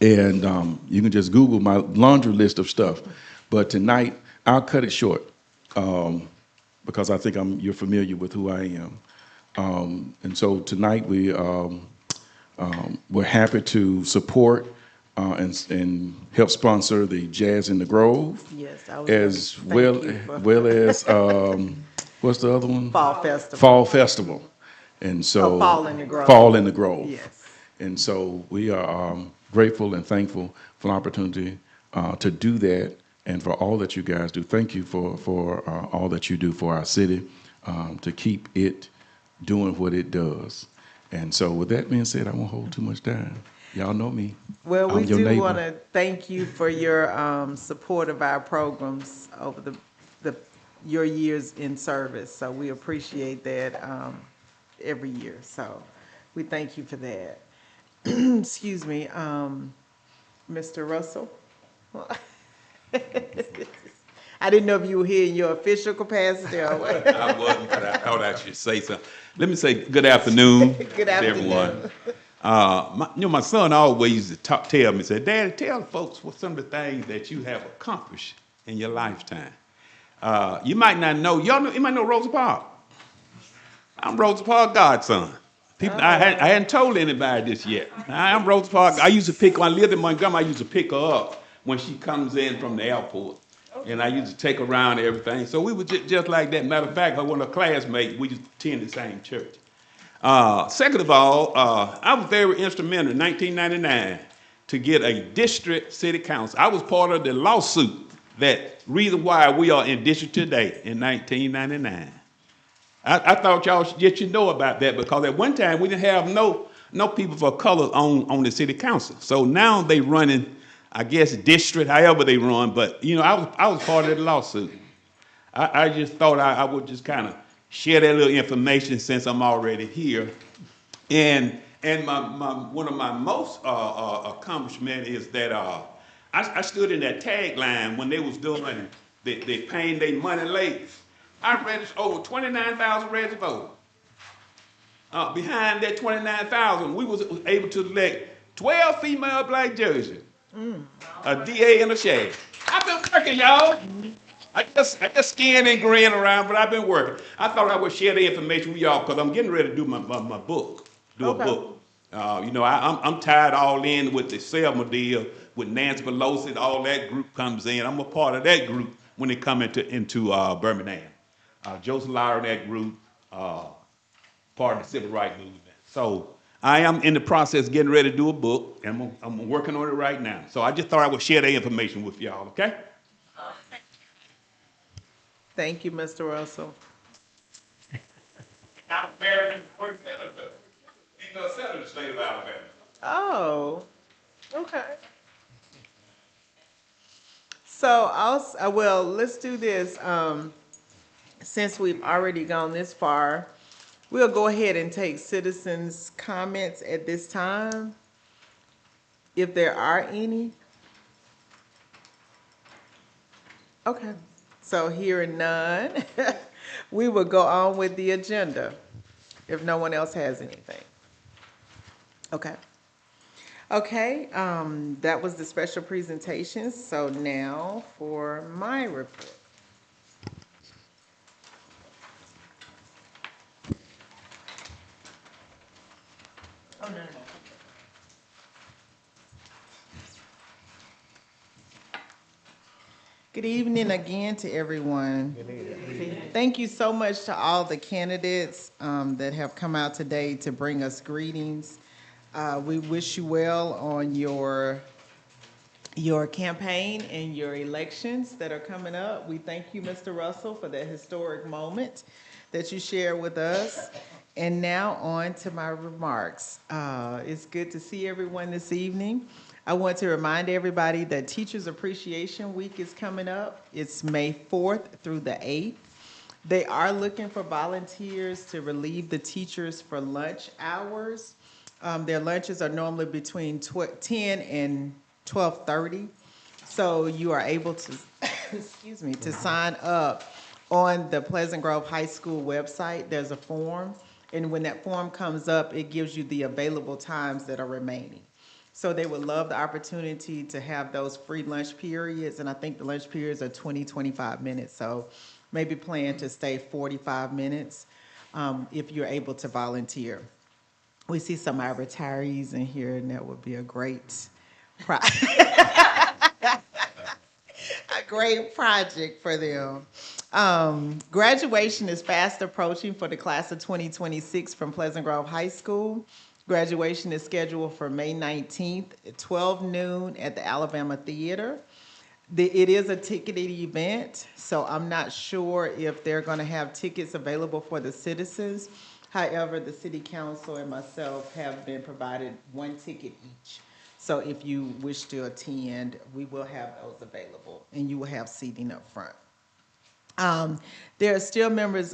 K: And you can just Google my laundry list of stuff. But tonight, I'll cut it short because I think you're familiar with who I am. And so tonight, we're happy to support and help sponsor the Jazz in the Grove.
C: Yes, I was
K: as
C: gonna
K: well,
C: thank you for-
K: well as what's the other one?
C: Fall Festival.
K: Fall Festival. And so
C: Oh, Fall in the Grove.
K: Fall in the Grove.
C: Yes.
K: And so we are grateful and thankful for the opportunity to do that and for all that you guys do. Thank you for all that you do for our city to keep it doing what it does. And so with that being said, I won't hold too much time. Y'all know me.
C: Well, we
K: I'm your
C: do
K: neighbor.
C: want to thank you for your support of our programs over your years in service. So we appreciate that every year. So we thank you for that. Excuse me, Mr. Russell. I didn't know if you were here in your official capacity or what.
N: I wasn't, but I thought I should say something. Let me say good afternoon,
C: Good
N: to
C: afternoon.
N: everyone. My son always used to tell me, say, Daddy, tell folks what some of the things that you have accomplished in your lifetime. You might not know, you might know Rosa Parks. I'm Rosa Parks' godson. People, I hadn't told anybody this yet. I'm Rosa Parks. I when I lived in Montgomery, I used to pick her up when she comes in from the airport. And I used to take her around and everything. So we were just like that. Matter of fact, one of her classmates, we used to attend the same church. Second of all, I was very instrumental in 1999 to get a district city council. I was part of the lawsuit that reason why we are in district today in 1999. I thought y'all should know about that because at one time we didn't have no people for color on the city council. So now they running, I guess, district, however they run. But I was part of the lawsuit. I just thought I would just kind of share that little information since I'm already here. And one of my most accomplishment is that I stood in that tagline when they was doing they paying their money late. I registered over 29,000 registered voters. Behind that 29,000, we was able to elect 12 female black judges, a DA and a sheriff. I've been working, y'all. I just scan and grin around, but I've been working. I thought I would share the information with y'all because I'm getting ready to do my book, a book. I'm tied all in with the Selma deal, with Nancy Pelosi, all that group comes in. I'm a part of that group when they come into Birmingham. Joseph Lyer and that group, part of the civil rights movement. So I am in the process of getting ready to do a book, and I'm working on it right now. So I just thought I would share that information with y'all, okay?
C: Thank you, Mr. Russell.
N: I'm married to the first senator. He's a senator of the state of Alabama.
C: Oh, okay. So well, let's do this. Since we've already gone this far, we'll go ahead and take citizens' comments at this time, if there are any. Okay, so hearing none, we will go on with the agenda, if no one else has anything. Okay. Okay, that was the special presentation, so now for my report. Oh, no. Good evening again to everyone. Thank you so much to all the candidates that have come out today to bring us greetings. We wish you well on your campaign and your elections that are coming up. We thank you, Mr. Russell, for that historic moment that you share with us. And now on to my remarks. It's good to see everyone this evening. I want to remind everybody that Teachers Appreciation Week is coming up. It's May 4th through the 8th. They are looking for volunteers to relieve the teachers for lunch hours. Their lunches are normally between 10 and 12:30. So you are able to, excuse me, to sign up on the Pleasant Grove High School website. There's a form, And when that form comes up, it gives you the available times that are remaining. So they would love the opportunity to have those free lunch periods, and I think the lunch periods are 20, 25 minutes. So maybe plan to stay 45 minutes if you're able to volunteer. We see some of our retirees in here, and that would be a great a great project for them. Graduation is fast approaching for the class of 2026 from Pleasant Grove High School. Graduation is scheduled for May 19th at 12 noon at the Alabama Theater. It is a ticketed event, so I'm not sure if they're going to have tickets available for the citizens. However, the city council and myself have been provided one ticket each. So if you wish to attend, we will have those available, and you will have seating up front. There are still members,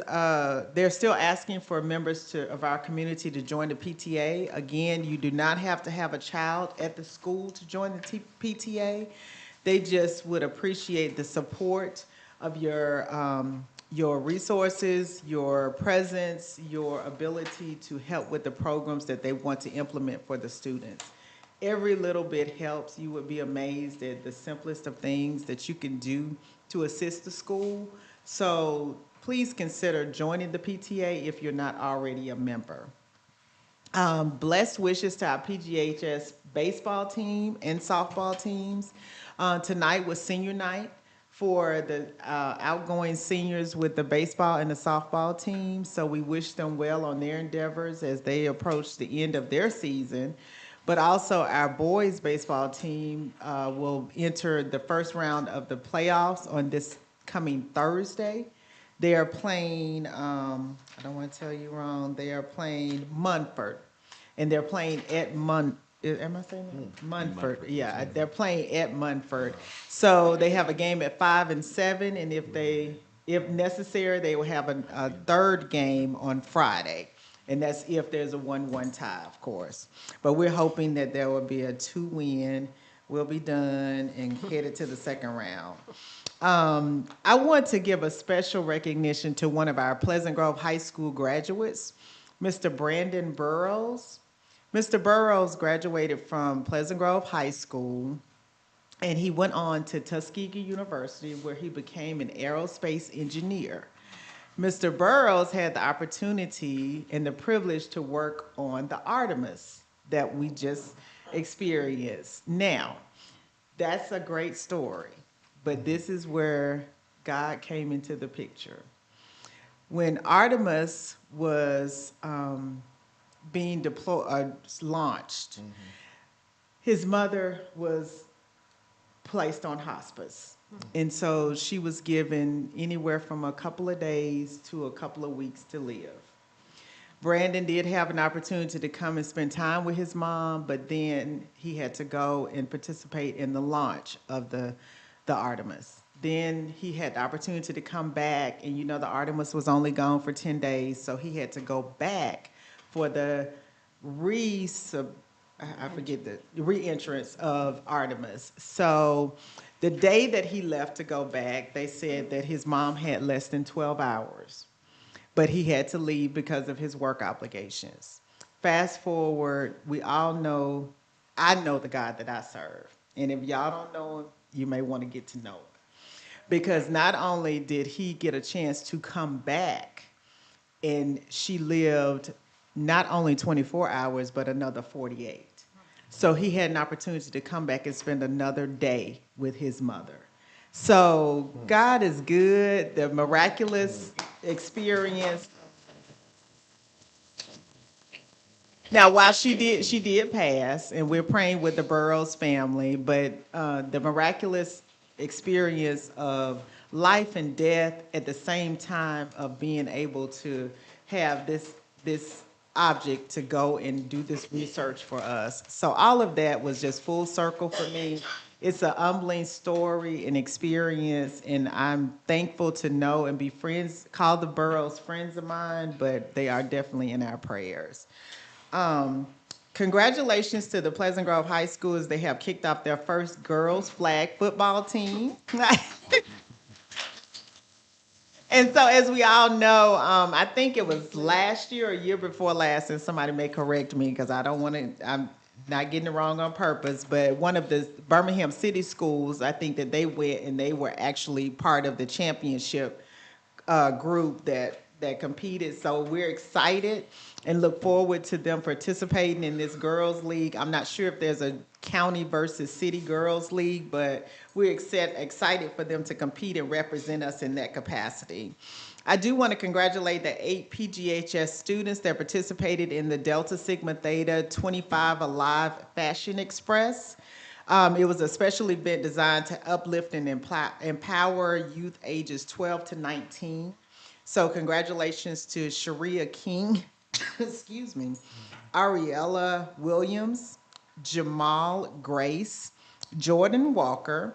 C: they're still asking for members of our community to join the PTA. Again, you do not have to have a child at the school to join the PTA. They just would appreciate the support of your resources, your presence, your ability to help with the programs that they want to implement for the students. Every little bit helps. You would be amazed at the simplest of things that you can do to assist the school. So please consider joining the PTA if you're not already a member. Blessed wishes to our PGHS baseball team and softball teams. Tonight was senior night for the outgoing seniors with the baseball and the softball team. So we wish them well on their endeavors as they approach the end of their season. But also our boys baseball team will enter the first round of the playoffs on this coming Thursday. They are playing, I don't want to tell you wrong, they are playing Munford. And they're playing at am I saying that? Munford, yeah, they're playing at Munford. So they have a game at 5 and 7, and if necessary, they will have a third game on Friday. And that's if there's a 1-1 tie, of course. But we're hoping that there will be a 2-win. We'll be done and headed to the second round. I want to give a special recognition to one of our Pleasant Grove High School graduates, Mr. Brandon Burrows. Mr. Burrows graduated from Pleasant Grove High School, and he went on to Tuskegee University, where he became an aerospace engineer. Mr. Burrows had the opportunity and the privilege to work on the Artemis that we just experienced. Now, that's a great story, but this is where God came into the picture. When Artemis was being launched, his mother was placed on hospice. And so she was given anywhere from a couple of days to a couple of weeks to live. Brandon did have an opportunity to come and spend time with his mom, but then he had to go and participate in the launch of the Artemis. Then he had the opportunity to come back, and the Artemis was only gone for 10 days, so he had to go back for the re-entrance of Artemis. So the day that he left to go back, they said that his mom had less than 12 hours, but he had to leave because of his work obligations. Fast forward, I know the God that I serve. And if y'all don't know him, you may want to get to know him. Because not only did he get a chance to come back, and she lived not only 24 hours, but another 48. So he had an opportunity to come back and spend another day with his mother. So God is good. The miraculous experience. Now, while she did pass, and we're praying with the Burrows family, but the miraculous experience of life and death at the same time of being able to have this object to go and do this research for us. So all of that was just full circle for me. It's a humbling story and experience, and I'm thankful to know and be friends, call the Burrows friends of mine, but they are definitely in our prayers. Congratulations to the Pleasant Grove High School as they have kicked off their first girls flag football team. And so, as we all know, I think it was last year or year before last, and somebody may correct me because I don't want to, I'm not getting it wrong on purpose, but one of the Birmingham City Schools, I think that they went and they were actually part of the championship group that competed. So we're excited and look forward to them participating in this girls league. I'm not sure if there's a county versus city girls league, but we're excited for them to compete and represent us in that capacity. I do want to congratulate the 8 PGHS students that participated in the Delta Sigma Theta 25 Alive Fashion Express. It was a special event designed to uplift and empower youth ages 12 to 19. So congratulations to Sharia King, excuse me, Ariella Williams, Jamal Grace, Jordan Walker,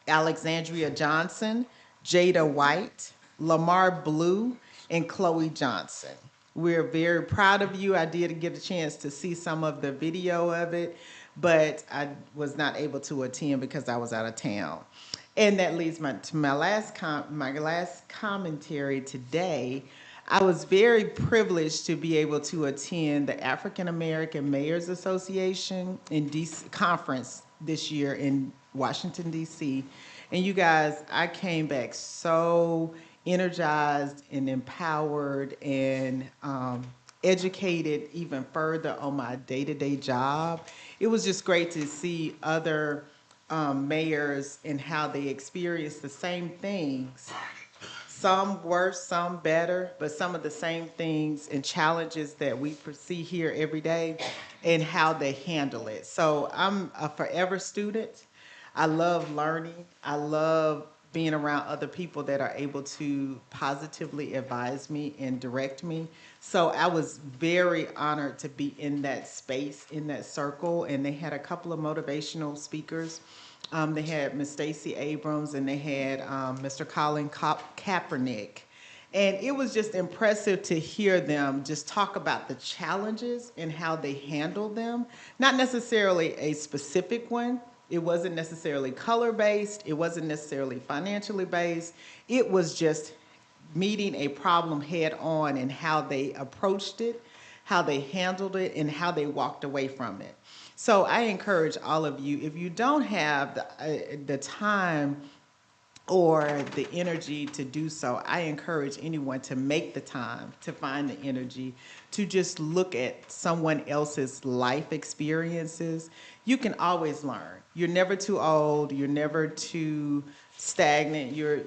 C: Alexandria Johnson, Jada White, Lamar Blue, and Chloe Johnson. We're very proud of you. I did get a chance to see some of the video of it, but I was not able to attend because I was out of town. And that leads to my last commentary today. I was very privileged to be able to attend the African American Mayors Association in DC conference this year in Washington, D.C. And you guys, I came back so energized and empowered and educated even further on my day-to-day job. It was just great to see other mayors and how they experience the same things. Some worse, some better, but some of the same things and challenges that we see here every day and how they handle it. So I'm a forever student. I love learning. I love being around other people that are able to positively advise me and direct me. So I was very honored to be in that space, in that circle, and they had a couple of motivational speakers. They had Miss Stacey Abrams and they had Mr. Colin Kaepernick. And it was just impressive to hear them just talk about the challenges and how they handle them. Not necessarily a specific one. It wasn't necessarily color-based. It wasn't necessarily financially based. It was just meeting a problem head-on and how they approached it, how they handled it, and how they walked away from it. So I encourage all of you, if you don't have the time or the energy to do so, I encourage anyone to make the time, to find the energy, to just look at someone else's life experiences. You can always learn. You're never too old. You're never too stagnant. You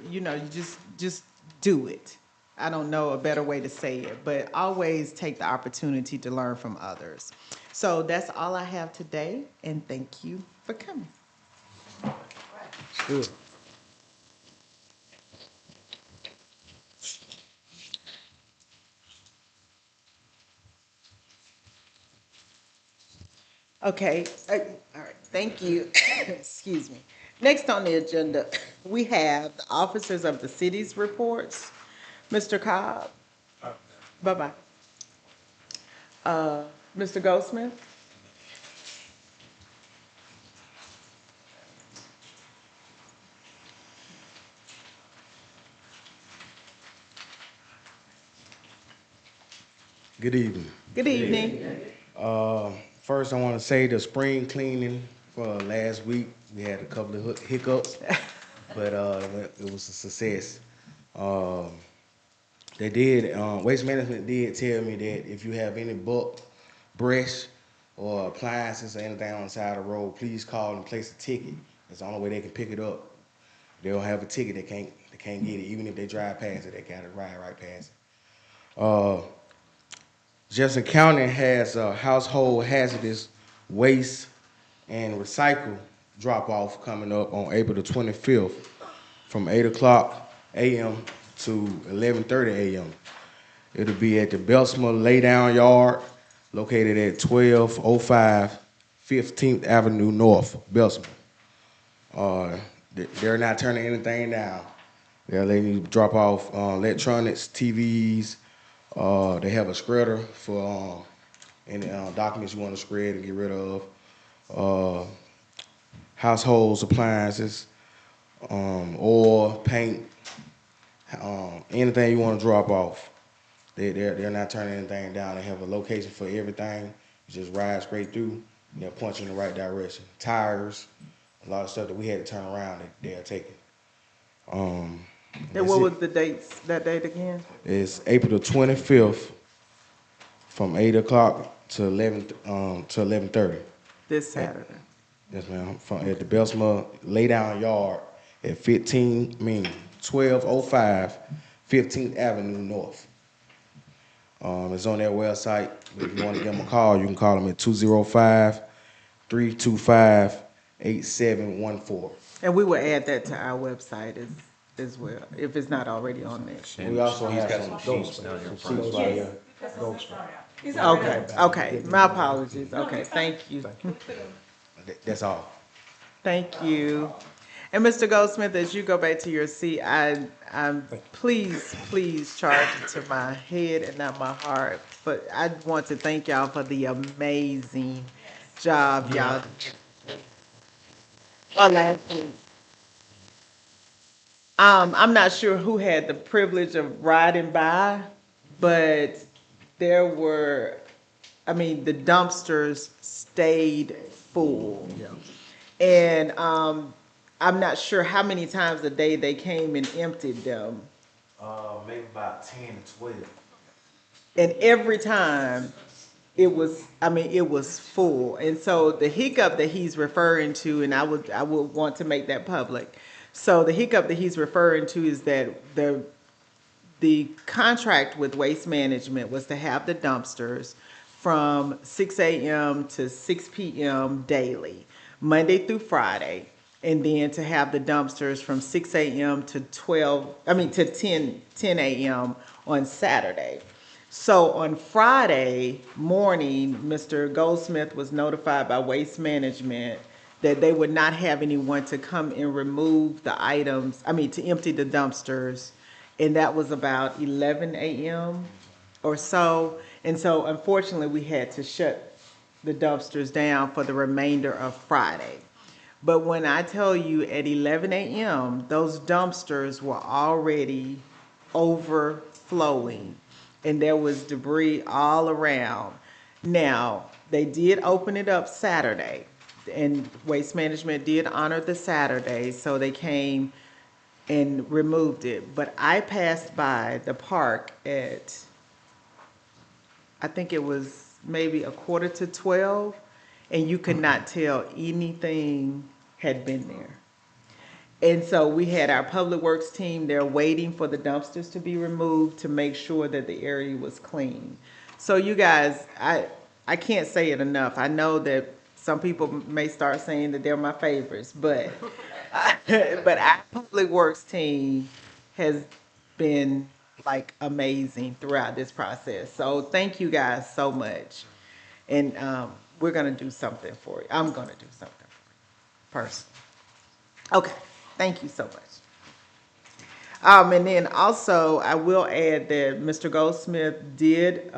C: just do it. I don't know a better way to say it, but always take the opportunity to learn from others. So that's all I have today, and thank you for coming.
D: Good.
C: Okay, all right, thank you. Excuse me. Next on the agenda, we have the officers of the city's reports. Mr. Cobb. Bye-bye. Mr. Goldsmith.
F: Good evening.
C: Good evening.
F: First, I want to say the spring cleaning for last week, we had a couple of hiccups, but it was a success. Waste Management did tell me that if you have any bulk brush or appliances or anything on the side of the road, please call and place a ticket. That's the only way they can pick it up. They'll have a ticket, they can't get it. Even if they drive past it, they gotta ride right past it. Jefferson County has a household hazardous waste and recycle drop-off coming up on April the 25th from 8 o'clock a.m. to 11:30 a.m. It'll be at the Belsma Laydown Yard, located at 1205 15th Avenue North, Belsma. They're not turning anything down. They're letting you drop off electronics, TVs. They have a shredder for any documents you want to shred and get rid of. Household appliances, oil, paint, Anything you want to drop off, they're not turning anything down. They have a location for everything. You just ride straight through, and they'll point you in the right direction. Tires, a lot of stuff that we had to turn around, they're taking.
C: And
F: That's
C: what
F: it.
C: was the dates, that date again?
F: It's April the 25th from 8 o'clock to 11:30.
C: This Saturday.
F: Yes, ma'am. At the Belsma Laydown Yard at 1205 15th Avenue North. It's on their website. If you want to give them a call, you can call them at 205-325-8714.
C: And we will add that to our website as well, if it's not already on there.
F: We also have some sheets right here.
C: Okay, my apologies. Okay, thank you.
F: That's all.
C: Thank you. And Mr. Goldsmith, as you go back to your seat, please charge it to my head and not my heart. But I want to thank y'all for the amazing job y'all did. Last week. I'm not sure who had the privilege of riding by, but there were, the dumpsters stayed full. And I'm not sure how many times a day they came and emptied them.
F: Maybe about 10 to 12.
C: And every time it was full. And so the hiccup that he's referring to, and I would want to make that public. So the hiccup that he's referring to is that the contract with Waste Management was to have the dumpsters from 6 a.m. to 6 p.m. daily, Monday through Friday, and then to have the dumpsters from 6 a.m. to 10 a.m. on Saturday. So on Friday morning, Mr. Goldsmith was notified by Waste Management that they would not have anyone to come and remove the items, to empty the dumpsters. And that was about 11 a.m. or so. And so unfortunately, we had to shut the dumpsters down for the remainder of Friday. But when I tell you at 11 a.m., those dumpsters were already overflowing and there was debris all around. Now, they did open it up Saturday, and Waste Management did honor the Saturday, so they came and removed it. But I passed by the park at, I think it was maybe 11:45, and you could not tell anything had been there. And so we had our public works team there waiting for the dumpsters to be removed to make sure that the area was clean. So you guys, I can't say it enough. I know that some people may start saying that they're my favorites, but our public works team has been like amazing throughout this process. So thank you guys so much. And we're gonna do something for you. I'm gonna do something for you, personally. Okay. Thank you so much. And then also, I will add that Mr. Goldsmith did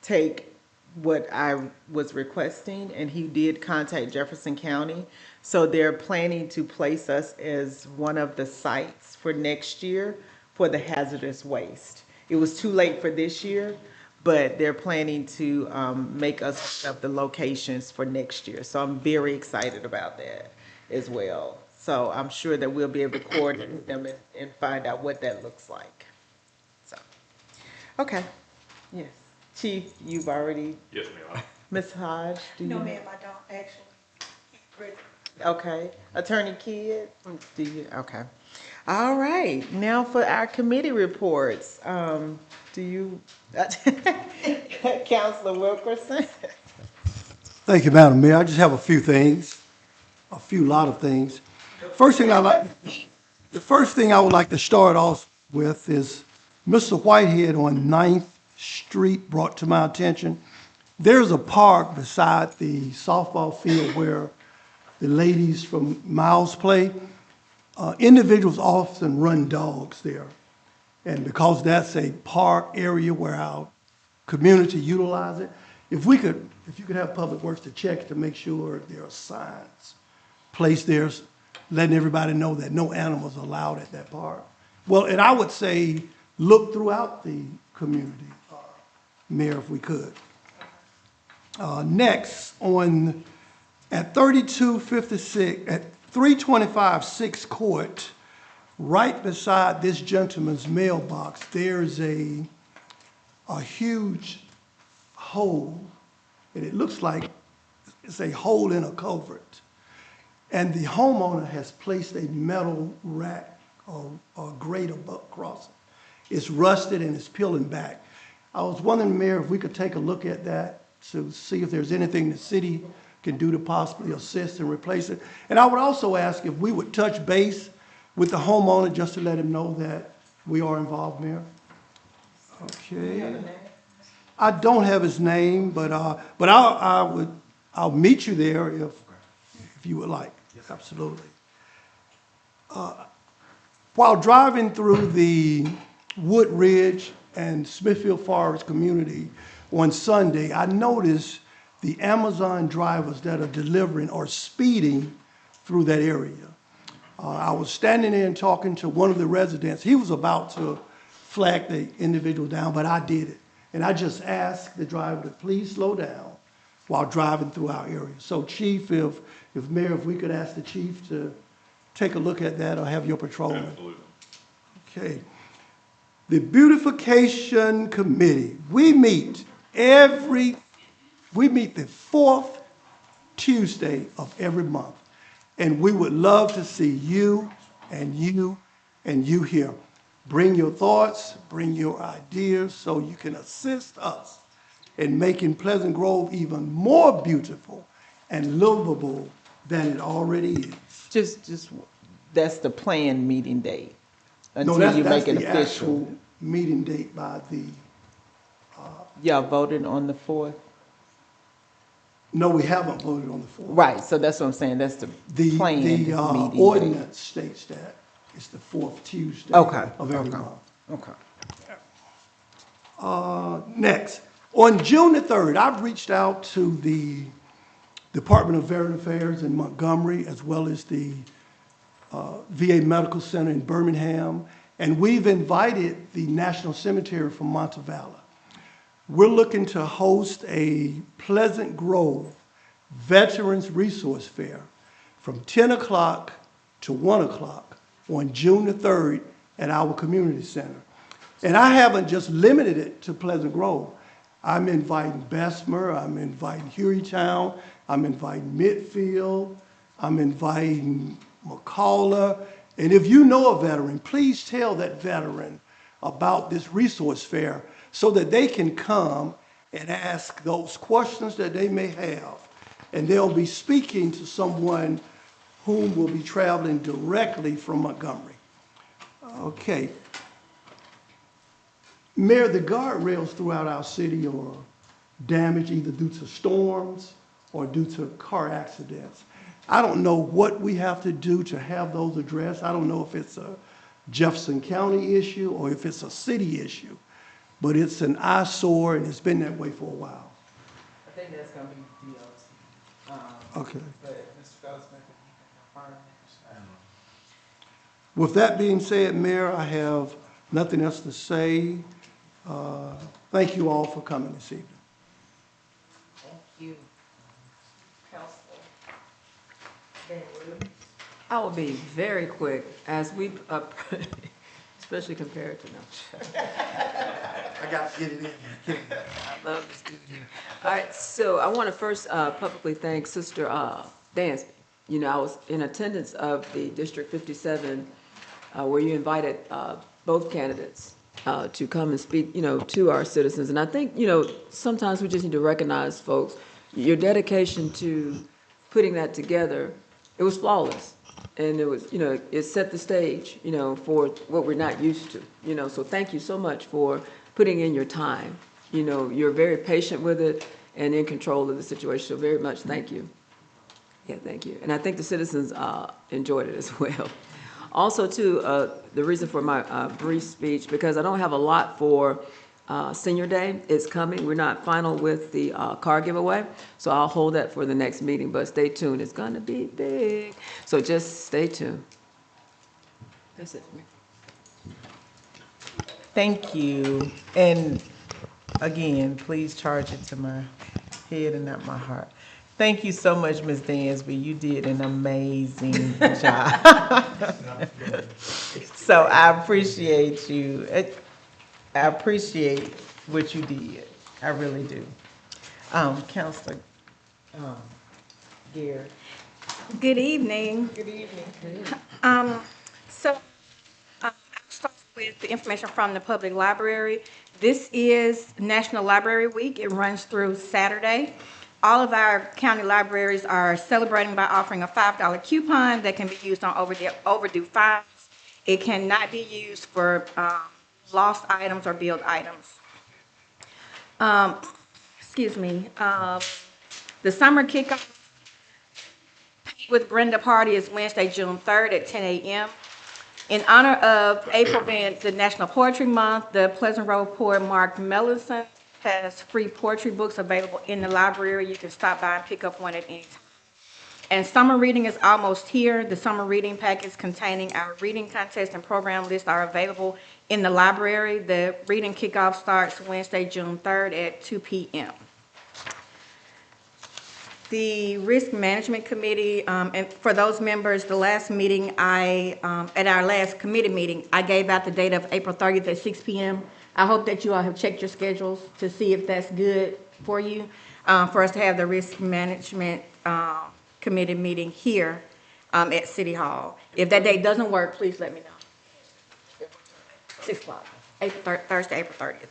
C: take what I was requesting, and he did contact Jefferson County. So they're planning to place us as one of the sites for next year for the hazardous waste. It was too late for this year, but they're planning to make us one of the locations for next year. So I'm very excited about that as well. So I'm sure that we'll be able to coordinate with them and find out what that looks like. So, okay, yes. Chief, you've already.
B: Yes, ma'am.
C: Ms. Hodge, do you?
G: No, ma'am, I don't, actually. Great.
C: Okay. Attorney Kidd, do you? Okay. All right, now for our committee reports. Do you, Councilor Wilkerson?
G: Thank you, Madam Mayor. I just have a few things, lot of things. The first thing I would like to start off with is Mr. Whitehead on 9th Street brought to my attention. There's a park beside the softball field where the ladies from Miles play. Individuals often run dogs there. And because that's a park area where our community utilize it, if you could have Public Works to check to make sure there are signs placed there, letting everybody know that no animals are allowed at that park. Well, and I would say, look throughout the community, Mayor, if we could. Next, at 3256, at 325 6th Court, right beside this gentleman's mailbox, there's a huge hole, and it looks like it's a hole in a culvert. And the homeowner has placed a metal rack or grate across it. It's rusted and it's peeling back. I was wondering, Mayor, if we could take a look at that to see if there's anything the city can do to possibly assist and replace it. And I would also ask if we would touch base with the homeowner just to let him know that we are involved, Mayor. Okay. I don't have his name, but I'll meet you there if you would like. Yes, absolutely. While driving through the Wood Ridge and Smithfield Forest community on Sunday, I noticed the Amazon drivers that are delivering are speeding through that area. I was standing there and talking to one of the residents. He was about to flag the individual down, but I did it. And I just asked the driver to please slow down while driving through our area. So Chief, if Mayor, if we could ask the chief to take a look at that or have your patrolman.
N: Absolutely.
G: Okay. The Beautification Committee, we meet the fourth Tuesday of every month. And we would love to see you and you and you here. Bring your thoughts, bring your ideas so you can assist us in making Pleasant Grove even more beautiful and livable than it already is.
C: Just, that's the planned meeting date
G: No,
C: until you
G: that's
C: make it
G: the
C: official.
G: actual meeting date by the,
C: Y'all voted on the 4th?
G: no, we haven't voted on the 4th.
C: Right, so that's what I'm saying, that's the planned meeting date.
G: Ordinance states that it's the fourth Tuesday
C: Okay,
G: of every
C: okay.
G: month.
C: Okay.
G: Next, on June the 3rd, I've reached out to the Department of Veteran Affairs in Montgomery, as well as the VA Medical Center in Birmingham, and we've invited the National Cemetery from Montevallo. We're looking to host a Pleasant Grove Veterans Resource Fair from 10 o'clock to 1 o'clock on June the 3rd at our community center. And I haven't just limited it to Pleasant Grove. I'm inviting Bessemer, I'm inviting Hueytown, I'm inviting Midfield, I'm inviting McCullough. And if you know a veteran, please tell that veteran about this resource fair so that they can come and ask those questions that they may have. And they'll be speaking to someone whom will be traveling directly from Montgomery. Okay. Mayor, the guardrails throughout our city are damaged either due to storms or due to car accidents. I don't know what we have to do to have those addressed. I don't know if it's a Jefferson County issue or if it's a city issue, but it's an eyesore and it's been that way for a while.
C: I think that's gonna be DOT.
G: Okay.
C: But Mr. Fellows, maybe you can confirm that.
G: With that being said, Mayor, I have nothing else to say. Thank you all for coming this evening.
C: Thank you.
I: I will be very quick as we, especially compared to now.
G: I got to get it in.
I: I love this dude here. All right, so I want to first publicly thank Sister Dansby. You know, I was in attendance of the District 57 where you invited both candidates to come and speak, you know, to our citizens. And I think, you know, sometimes we just need to recognize, folks, your dedication to putting that together. It was flawless. And it was, you know, it set the stage, you know, for what we're not used to, you know. So thank you so much for putting in your time. You know, you're very patient with it and in control of the situation. So very much thank you. Yeah, thank you. And I think the citizens enjoyed it as well. Also, too, the reason for my brief speech, because I don't have a lot for Senior Day is coming. We're not final with the car giveaway, so I'll hold that for the next meeting, but stay tuned. It's gonna be big, so just stay tuned. That's it for me.
C: Thank you. And again, please charge it to my head and not my heart. Thank you so much, Ms. Dansby. You did an amazing job. So I appreciate you. I appreciate what you did. I really do. Counselor, Gary.
A: Good evening.
C: Good evening.
A: I'll start with the information from the public library. This is National Library Week. It runs through Saturday. All of our county libraries are celebrating by offering a $5 coupon that can be used on overdue fines. It cannot be used for lost items or billed items. Excuse me. The summer kickoff with Brenda Party is Wednesday, June 3rd at 10 a.m. In honor of April being the National Poetry Month, the Pleasant Road poet Mark Mellison has free poetry books available in the library. You can stop by and pick up one at any time. And summer reading is almost here. The summer reading packets containing our reading contest and program list are available in the library. The reading kickoff starts Wednesday, June 3rd at 2 p.m. The Risk Management Committee, and for those members, the last meeting at our last committee meeting, I gave out the date of April 30th at 6 p.m. I hope that you all have checked your schedules to see if that's good for you, for us to have the Risk Management Committee meeting here at City Hall. If that date doesn't work, please let me know. 6 o'clock, Thursday, April 30th.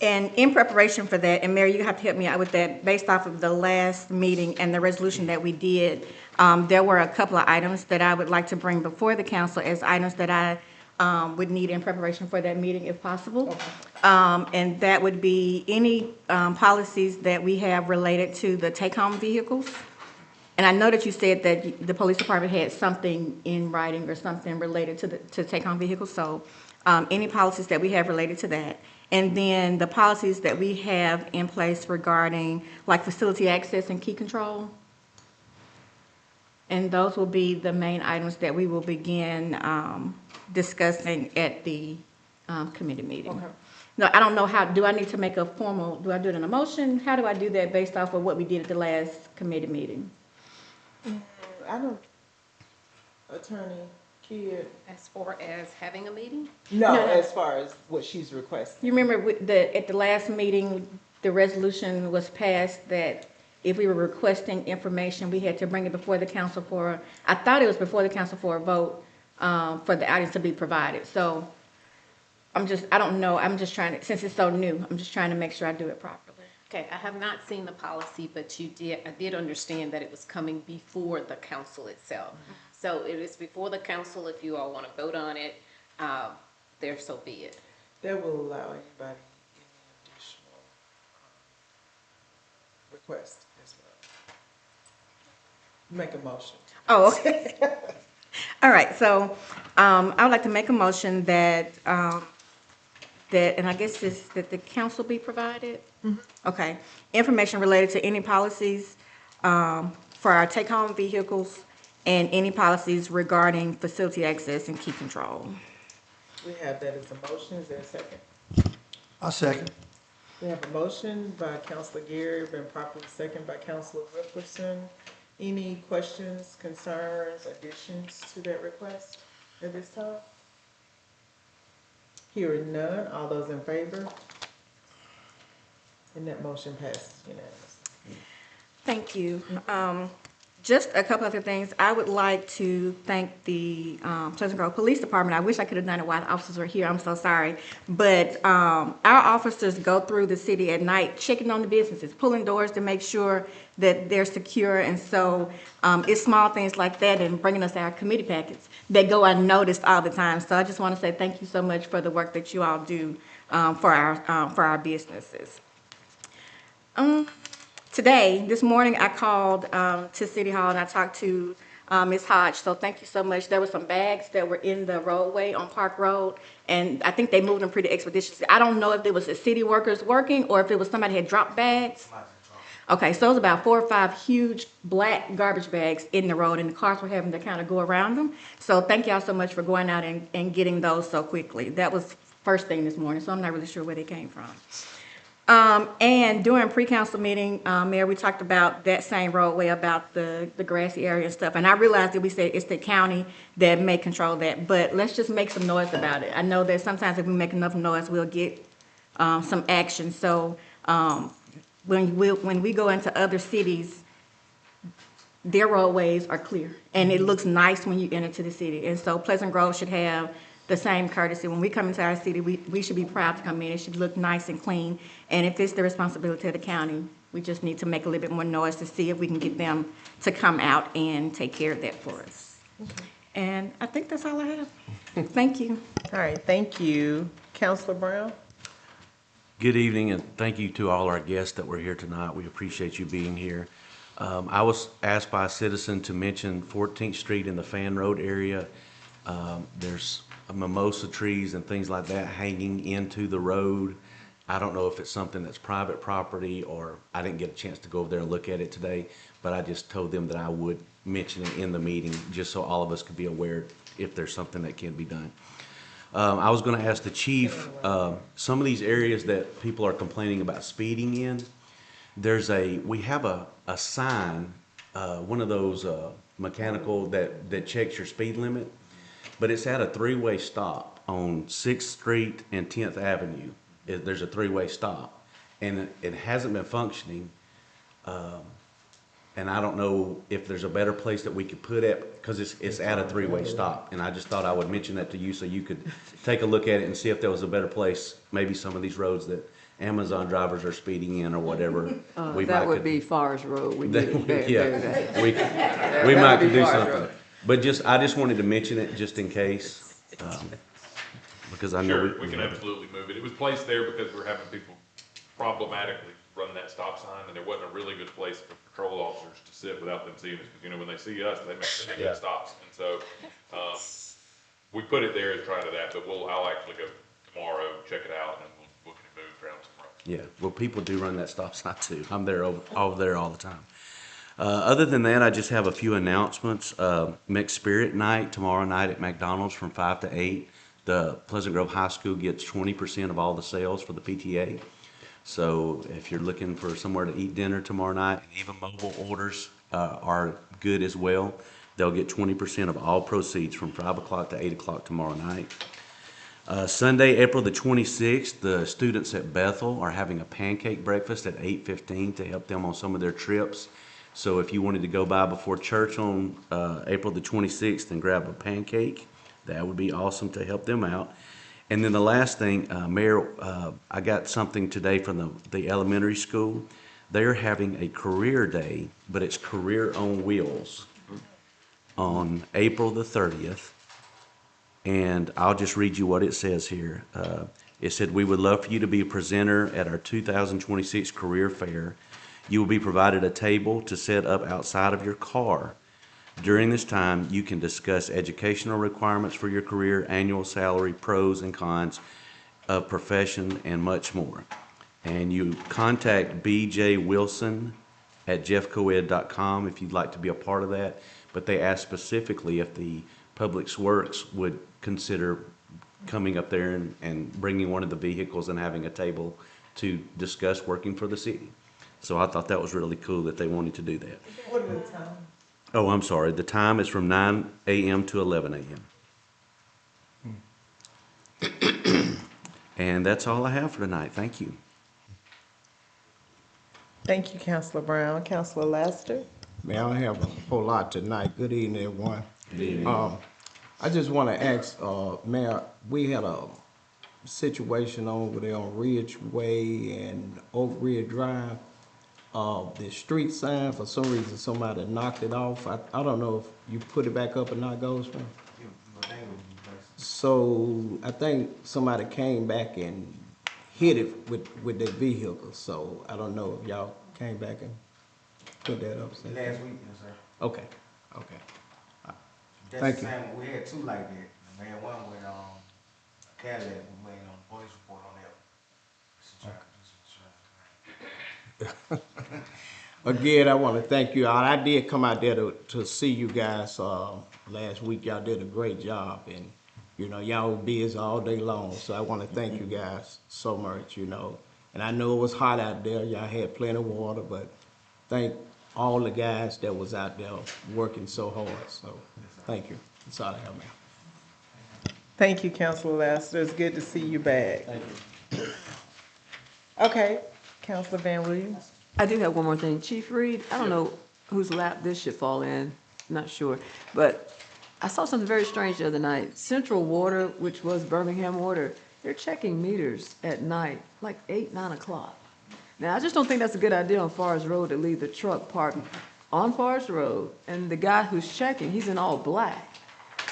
A: And in preparation for that, and Mary, you have to help me out with that, based off of the last meeting and the resolution that we did, there were a couple of items that I would like to bring before the council as items that I would need in preparation for that meeting if possible. And that would be any policies that we have related to the take-home vehicles. And I know that you said that the police department had something in writing or something related to take-home vehicles, so any policies that we have related to that. And then the policies that we have in place regarding like facility access and key control. And those will be the main items that we will begin discussing at the committee meeting. Okay. No, I don't know how, do I need to make a formal, do I do it in a motion? How do I do that based off of what we did at the last committee meeting?
C: I don't, Attorney Kidd.
H: As far as having a meeting?
C: No,
A: No.
C: as far as what she's requesting.
A: You remember at the last meeting, the resolution was passed that if we were requesting information, we had to bring it before the council for, I thought it was before the council for a vote, for the items to be provided. So I don't know, I'm just trying to, since it's so new, I'm just trying to make sure I do it properly.
H: Okay, I have not seen the policy, but I did understand that it was coming before the council itself. So it is before the council. If you all want to vote on it, there, so be it.
C: That will allow anybody any additional request as well. Make a motion.
A: Oh, okay. All right, so I would like to make a motion that, and I guess that the council be provided? Mm-hmm. Okay, information related to any policies for our take-home vehicles and any policies regarding facility access and key control.
C: We have that as a motion. Is there a second?
G: I'll second.
C: We have a motion by Councilor Gary, been properly seconded by Councilor Wilkerson. Any questions, concerns, additions to that request at this time? Hearing none, all those in favor? And that motion passes unanimously.
A: Thank you. Just a couple other things. I would like to thank the Pleasant Grove Police Department. I wish I could have done it while the officers were here. I'm so sorry. But our officers go through the city at night, checking on the businesses, pulling doors to make sure that they're secure. And so it's small things like that and bringing us our committee packets that go unnoticed all the time. So I just want to say thank you so much for the work that you all do for our businesses. This morning, I called to City Hall and I talked to Ms. Hodge, so thank you so much. There were some bags that were in the roadway on Park Road, and I think they moved them pretty expeditiously. I don't know if it was the city workers working or if it was somebody had dropped bags. Okay, so it was about 4 or 5 huge black garbage bags in the road, and the cars were having to kind of go around them. So thank y'all so much for going out and getting those so quickly. That was first thing this morning, so I'm not really sure where they came from. And during pre-council meeting, Mayor, we talked about that same roadway, about the grassy area and stuff. And I realized that we said it's the county that may control that, but let's just make some noise about it. I know that sometimes if we make enough noise, we'll get some action. So when we go into other cities, their roadways are clear, and it looks nice when you enter to the city. And so Pleasant Grove should have the same courtesy. When we come into our city, we should be proud to come in. It should look nice and clean. And if it's the responsibility of the county, we just need to make a little bit more noise to see if we can get them to come out and take care of that for us. And I think that's all I have. Thank you.
C: All right, thank you. Counselor Brown?
E: Good evening, and thank you to all our guests that were here tonight. We appreciate you being here. I was asked by a citizen to mention 14th Street in the Fan Road area. There's mimosa trees and things like that hanging into the road. I don't know if it's something that's private property, or I didn't get a chance to go over there and look at it today, but I just told them that I would mention it in the meeting just so all of us could be aware if there's something that can be done. I was going to ask the chief, some of these areas that people are complaining about speeding in, we have a sign, one of those mechanical that checks your speed limit, but it's at a 3-way stop on 6th Street and 10th Avenue. There's a 3-way stop, and it hasn't been functioning. And I don't know if there's a better place that we could put it, because it's at a 3-way stop. And I just thought I would mention that to you so you could take a look at it and see if there was a better place, maybe some of these roads that Amazon drivers are speeding in or whatever.
I: That would be Forest Road. We need it very,
E: Yeah,
I: very bad.
E: we might could do
I: Forest
E: something.
I: Road.
E: But I just wanted to mention it just in case, because I know.
O: Sure, we can absolutely move it. It was placed there because we're having people problematically run that stop sign, and there wasn't a really good place for patrol officers to sit without them seeing us, because, when they see us, they make stops. And so, we put it there as trying to that, but I'll actually go tomorrow, check it out, and we'll get it moved around tomorrow.
E: Yeah, well, people do run that stop sign too. I'm there over there all the time. Other than that, I just have a few announcements. Mixed Spirit Night tomorrow night at McDonald's from 5 to 8. The Pleasant Grove High School gets 20% of all the sales for the PTA. So if you're looking for somewhere to eat dinner tomorrow night, and even mobile orders are good as well, they'll get 20% of all proceeds from 5 o'clock to 8 o'clock tomorrow night. Sunday, April the 26th, the students at Bethel are having a pancake breakfast at 8:15 to help them on some of their trips. So if you wanted to go by before church on April the 26th and grab a pancake, that would be awesome to help them out. And then the last thing, Mayor, I got something today from the elementary school. They're having a career day, but it's Career on Wheels on April the 30th. And I'll just read you what it says here. It said, "We would love for you to be a presenter at our 2026 Career Fair. You will be provided a table to set up outside of your car. During this time, you can discuss educational requirements for your career, annual salary, pros and cons of profession, and much more. And you contact BJ Wilson at jeffcoed.com if you'd like to be a part of that. But they asked specifically if the Public Works would consider coming up there and bringing one of the vehicles and having a table to discuss working for the city. So I thought that was really cool that they wanted to do that.
C: What are the times?
E: Oh, I'm sorry. The time is from 9 a.m. to 11 a.m. And that's all I have for tonight. Thank you.
C: Thank you, Counselor Brown. Counselor Laster?
D: Man, I don't have a whole lot tonight. Good evening, everyone.
E: Good evening.
D: I just want to ask, Mayor, we had a situation over there on Ridgeway and Oak Ridge Drive. The street sign, for some reason, somebody knocked it off. I don't know if you put it back up or not, Goldsman. So I think somebody came back and hit it with their vehicle. So I don't know if y'all came back and put that up.
F: Last week, yes, sir.
D: Okay.
F: That's
D: Thank
F: the
D: you.
F: same, we had two like that. We had one with, Cadillac, we waiting on the police report on that. Just trying to do some insurance.
D: Again, I want to thank you all. I did come out there to see you guys last week. Y'all did a great job, and you know y'all were busy all day long. So I want to thank you guys so much. You know, and I know it was hot out there. Y'all had plenty of water, but thank all the guys that was out there working so hard. So thank you. That's all I have, ma'am.
C: Thank you, Councilor Lassiter. It's good to see you back.
D: Thank you.
C: Okay, Councilor Van Williams.
I: I do have one more thing. Chief Reed, I don't know whose lap this should fall in, not sure. But I saw something very strange the other night. Central Water, which was Birmingham Water, they're checking meters at night, like 8, 9 o'clock. Now, I just don't think that's a good idea on Forest Road to leave the truck parked on Forest Road. And the guy who's checking, he's in all black.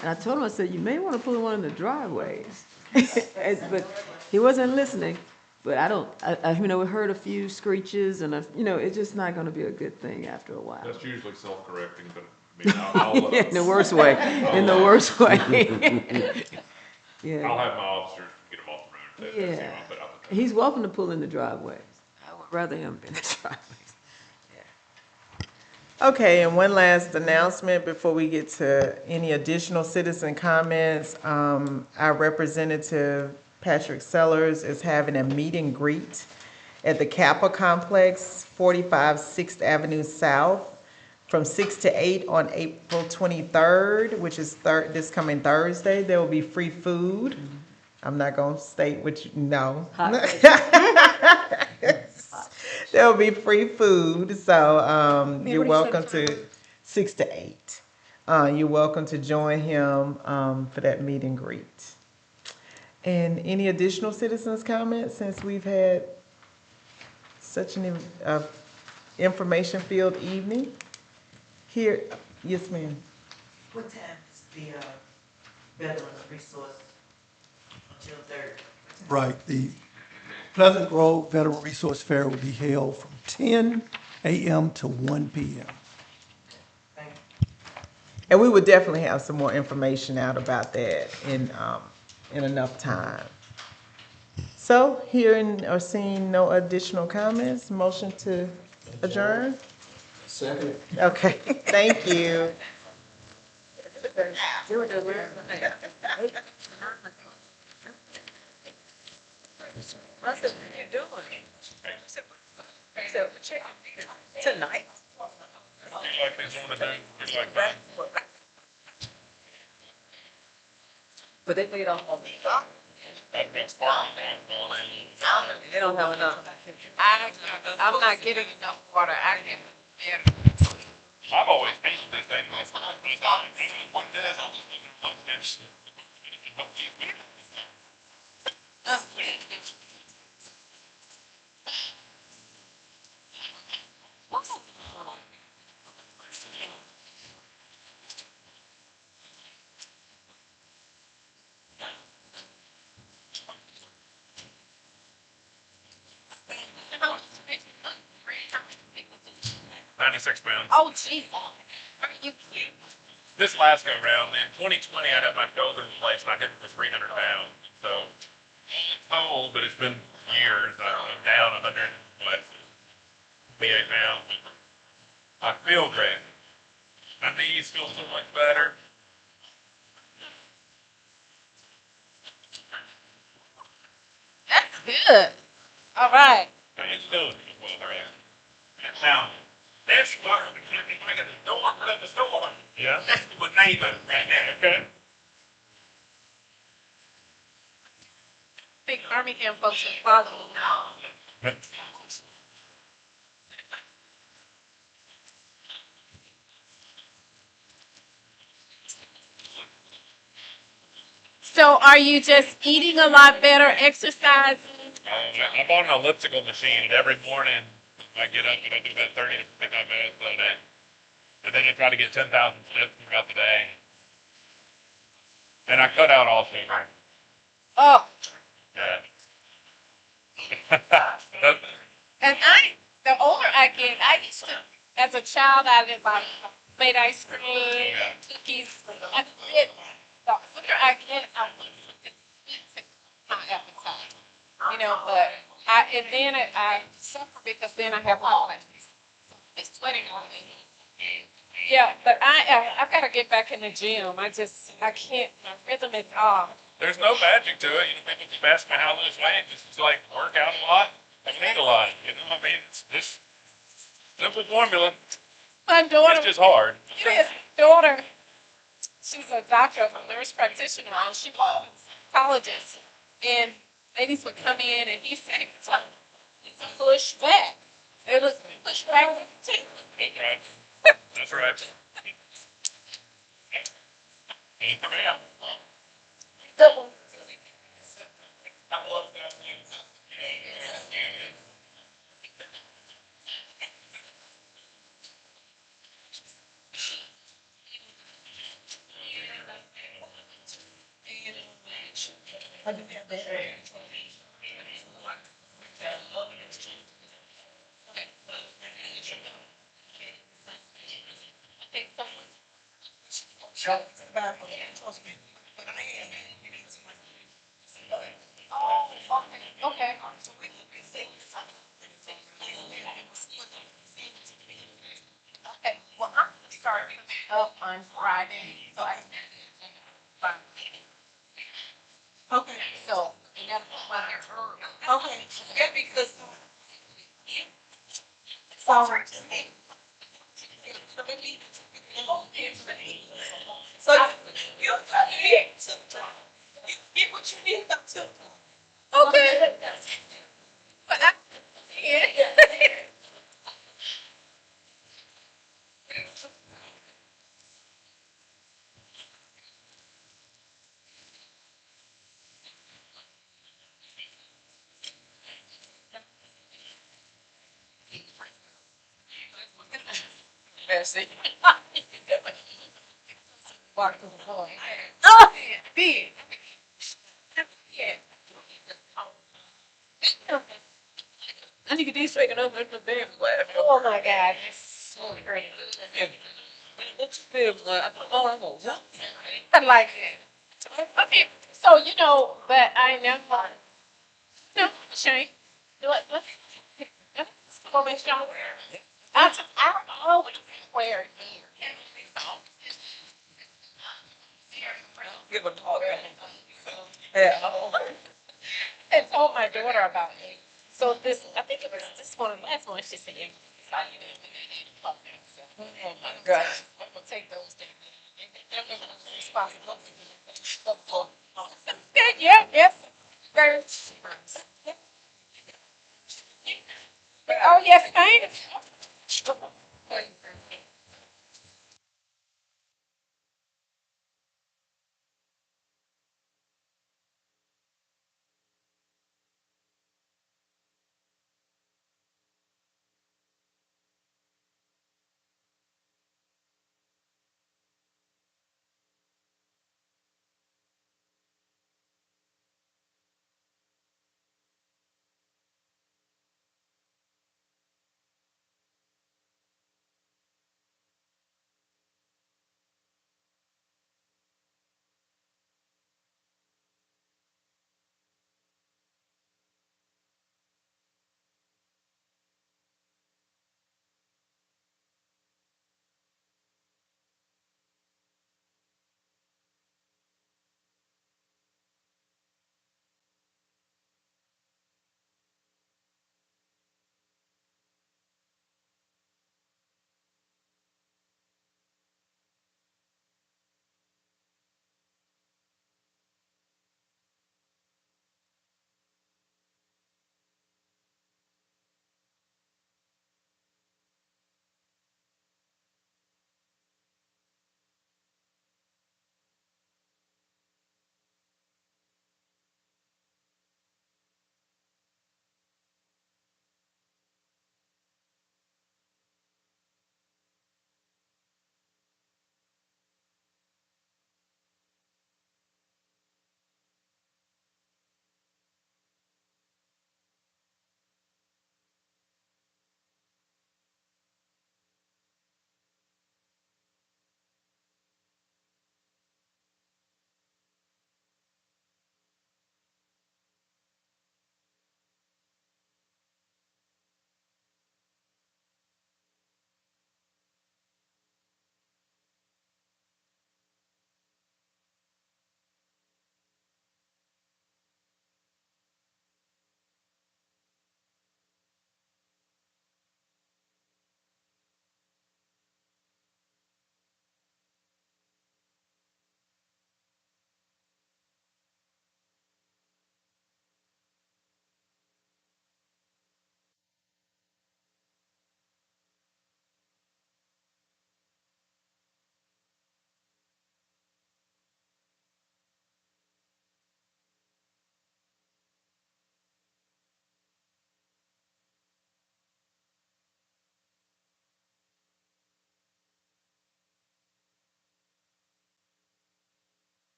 I: And I told him, I said, you may want to put one in the driveways. But he wasn't listening. But I we heard a few screeches and, it's just not going to be a good thing after a while.
O: That's usually self-correcting, but I mean,
I: In the worst way, in the worst way. Yeah.
O: I'll have my officers get them off the road. If they see
I: Yeah.
O: one, but I'll-
I: He's welcome to pull in the driveways. I would rather him be in the driveways.
C: Okay, and one last announcement before we get to any additional citizen comments. Our representative, Patrick Sellers, is having a meet and greet at the Kappa Complex, 45 6th Avenue South, from 6 to 8 on April 23rd, which is this coming Thursday. There will be free food. I'm not gonna state which, no. There will be free food, so you're welcome to 6 to 8. You're welcome to join him for that meet and greet. And any additional citizens' comments since we've had such an information-filled evening? Here, yes, ma'am.
P: What time is the Veterans Resource until 3rd?
G: Right, the Pleasant Grove Veteran Resource Fair will be held from 10 a.m. to 1 p.m.
C: And we would definitely have some more information out about that in enough time. So, hearing or seeing no additional comments, motion to adjourn?
D: Second.
C: Okay, thank you.
I: I said, what are you doing? I said, check tonight. But they laid off all the. They don't have enough. I'm not getting enough water. I can better.
O: I've always hated this thing. £96.
H: Oh, gee. Are you kidding?
O: This last go round, in 2020, I had my shoulder replaced and I hit it for 300 pounds. So it's old, but it's been years. I'm down 128 pounds. I feel great. My knees feel so much better.
H: That's good. All right.
O: How you doing? Now, this water, I got the door at the store. Yeah. That's what neighbor right now, okay?
H: I think Birmingham folks are following now. So are you just eating a lot better, exercising?
O: I bought an elliptical machine, and every morning I get up and I do about 30 to 45 minutes a day. And then I try to get 10,000 steps throughout the day. And I cut out all sugar.
H: Oh,
O: Yeah.
H: and the older I get, I used to, as a child, I made ice cream, I get, the quicker I get, I want to eat to my appetite. You know, but and then I suffer because then I have allergies. It's sweating on me. Yeah, but I've got to get back in the gym. I can't, my rhythm is off.
O: There's no magic to it. You know, people keep asking me how I lose weight. It's like work out a lot and eat a lot. You know, I mean, it's just simple formula.
H: My daughter.
O: It's just hard.
H: It is. Daughter, she's a doctor, a nurse practitioner, and she was oncologist. And ladies would come in and he said, push back. It was push back with the teeth.
O: Right. That's right.
H: Double.
G: I didn't have that.
H: Oh, okay. Okay, well, I'm starting up on Friday, so I can.
G: Okay,
H: So, you gotta put my hair early.
G: okay, yeah, because. Sorry. So you get what you need up to.
H: Okay. But yeah. Mercy. Walk to the floor. Oh, big. Yeah. I need to get these straightened up in the bed. Oh my God, it's so great. It's big, but I like it. Okay, so you know, but I never. No, Shane. Do it. I always wear it here.
G: Give a talk. Yeah.
H: I told my daughter about it. So this, I think it was this one, last one, she said, "Yeah, I saw you."
G: Oh my gosh.